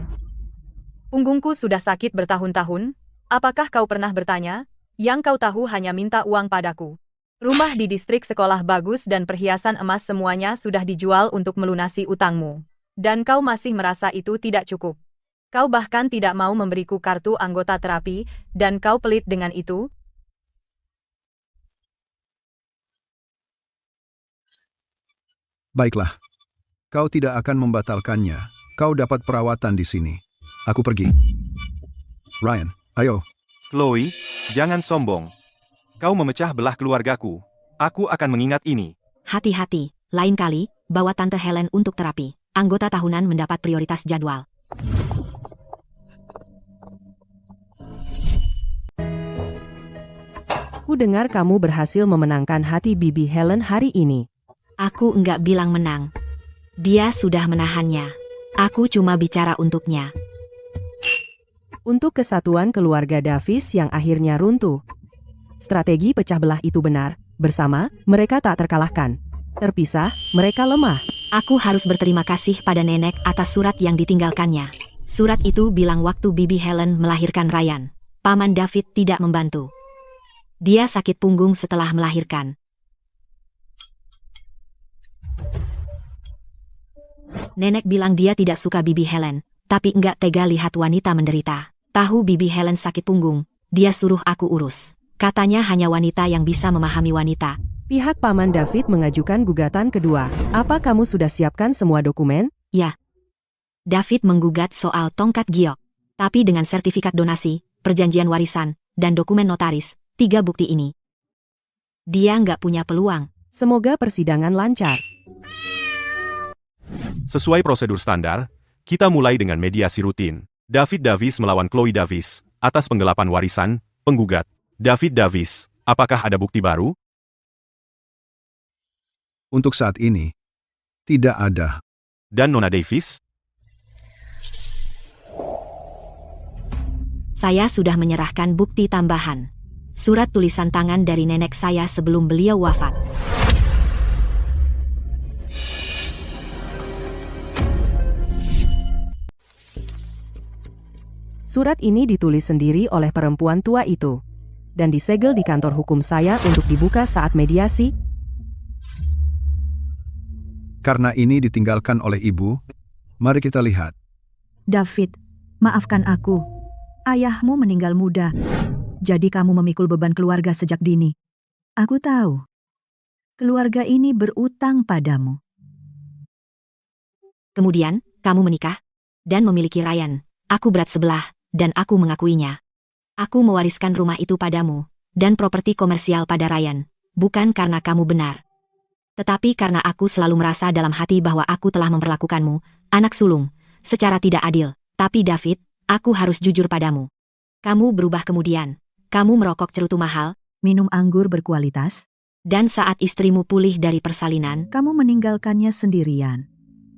Punggungku sudah sakit bertahun-tahun. Apakah kau pernah bertanya? Yang kau tahu hanya minta uang padaku. Rumah di distrik sekolah bagus dan perhiasan emas semuanya sudah dijual untuk melunasi utangmu. Dan kau masih merasa itu tidak cukup. Kau bahkan tidak mau memberiku kartu anggota terapi, dan kau pelit dengan itu? Baiklah. Kau tidak akan membatalkannya. Kau dapat perawatan di sini. Aku pergi. Ryan, ayo. Chloe, jangan sombong. Kau memecah belah keluargaku. Aku akan mengingat ini. Hati-hati, lain kali, bawa Tante Helen untuk terapi. Anggota tahunan mendapat prioritas jadwal. Ku dengar kamu berhasil memenangkan hati Bibi Helen hari ini. Aku enggak bilang menang. Dia sudah menahannya. Aku cuma bicara untuknya. Untuk kesatuan keluarga Davis yang akhirnya runtuh. Strategi pecah belah itu benar. Bersama, mereka tak terkalahkan. Terpisah, mereka lemah. Aku harus berterima kasih pada nenek atas surat yang ditinggalkannya. Surat itu bilang waktu Bibi Helen melahirkan Ryan, Paman David tidak membantu. Dia sakit punggung setelah melahirkan. Nenek bilang dia tidak suka Bibi Helen, tapi enggak tega lihat wanita menderita. Tahu Bibi Helen sakit punggung, dia suruh aku urus. Katanya hanya wanita yang bisa memahami wanita. Pihak Paman David mengajukan gugatan kedua. Apa kamu sudah siapkan semua dokumen? Ya. David menggugat soal tongkat giok. Tapi dengan sertifikat donasi, perjanjian warisan, dan dokumen notaris, 3 bukti ini. Dia nggak punya peluang. Semoga persidangan lancar. Sesuai prosedur standar, kita mulai dengan mediasi rutin. David Davis melawan Chloe Davis atas penggelapan warisan. Penggugat, David Davis. Apakah ada bukti baru? Untuk saat ini, tidak ada. Dan Nona Davis? Saya sudah menyerahkan bukti tambahan. Surat tulisan tangan dari nenek saya sebelum beliau wafat. Surat ini ditulis sendiri oleh perempuan tua itu. Dan disegel di kantor hukum saya untuk dibuka saat mediasi. Karena ini ditinggalkan oleh ibu, mari kita lihat. David, maafkan aku. Ayahmu meninggal muda, jadi kamu memikul beban keluarga sejak dini. Aku tahu, keluarga ini berutang padamu. Kemudian, kamu menikah dan memiliki Ryan. Aku berat sebelah, dan aku mengakuinya. Aku mewariskan rumah itu padamu, dan properti komersial pada Ryan, bukan karena kamu benar. Tetapi karena aku selalu merasa dalam hati bahwa aku telah memperlakukanmu, anak sulung, secara tidak adil. Tapi David, aku harus jujur padamu. Kamu berubah kemudian. Kamu merokok cerutu mahal, Minum anggur berkualitas, dan saat istrimu pulih dari persalinan, kamu meninggalkannya sendirian.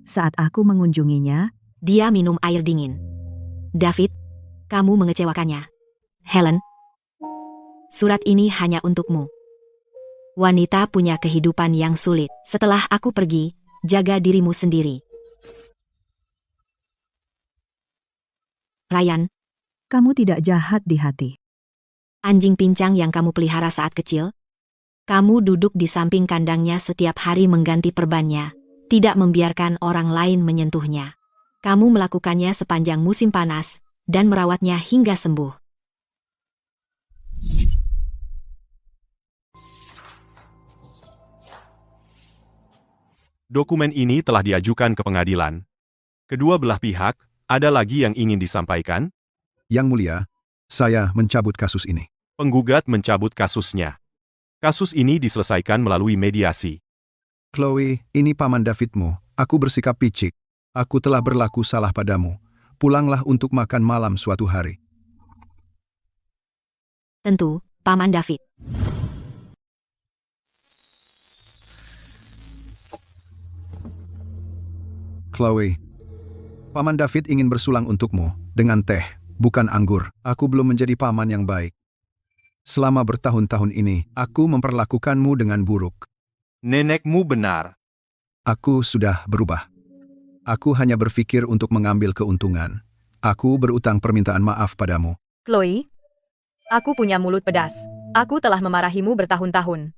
Saat aku mengunjunginya, dia minum air dingin. David, kamu mengecewakannya. Helen, surat ini hanya untukmu. Wanita punya kehidupan yang sulit. Setelah aku pergi, jaga dirimu sendiri. Ryan, kamu tidak jahat di hati. anjing pincang yang kamu pelihara saat kecil? Kamu duduk di samping kandangnya setiap hari mengganti perbannya, tidak membiarkan orang lain menyentuhnya. Kamu melakukannya sepanjang musim panas, dan merawatnya hingga sembuh. Dokumen ini telah diajukan ke pengadilan. Kedua belah pihak, ada lagi yang ingin disampaikan? Yang Mulia, saya mencabut kasus ini. Penggugat mencabut kasusnya. Kasus ini diselesaikan melalui mediasi. Chloe, ini Paman Davidmu. Aku bersikap picik. Aku telah berlaku salah padamu. Pulanglah untuk makan malam suatu hari. Tentu, Paman David. Chloe, Paman David ingin bersulang untukmu dengan teh, bukan anggur. Aku belum menjadi paman yang baik. Selama bertahun-tahun ini, aku memperlakukanmu dengan buruk. Nenekmu benar. Aku sudah berubah. Aku hanya berpikir untuk mengambil keuntungan. Aku berutang permintaan maaf padamu. Chloe, aku punya mulut pedas. Aku telah memarahimu bertahun-tahun.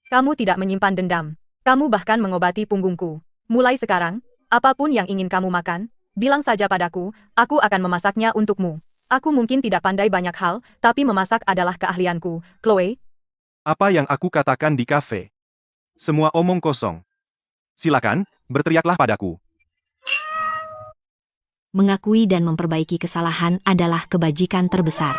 Kamu tidak menyimpan dendam. Kamu bahkan mengobati punggungku. Mulai sekarang, apapun yang ingin kamu makan, bilang saja padaku, aku akan memasaknya untukmu. Aku mungkin tidak pandai banyak hal, tapi memasak adalah keahlianku. Chloe, Apa yang aku katakan di kafe? Semua omong kosong. Silakan, berteriaklah padaku. Mengakui dan memperbaiki kesalahan adalah kebajikan terbesar.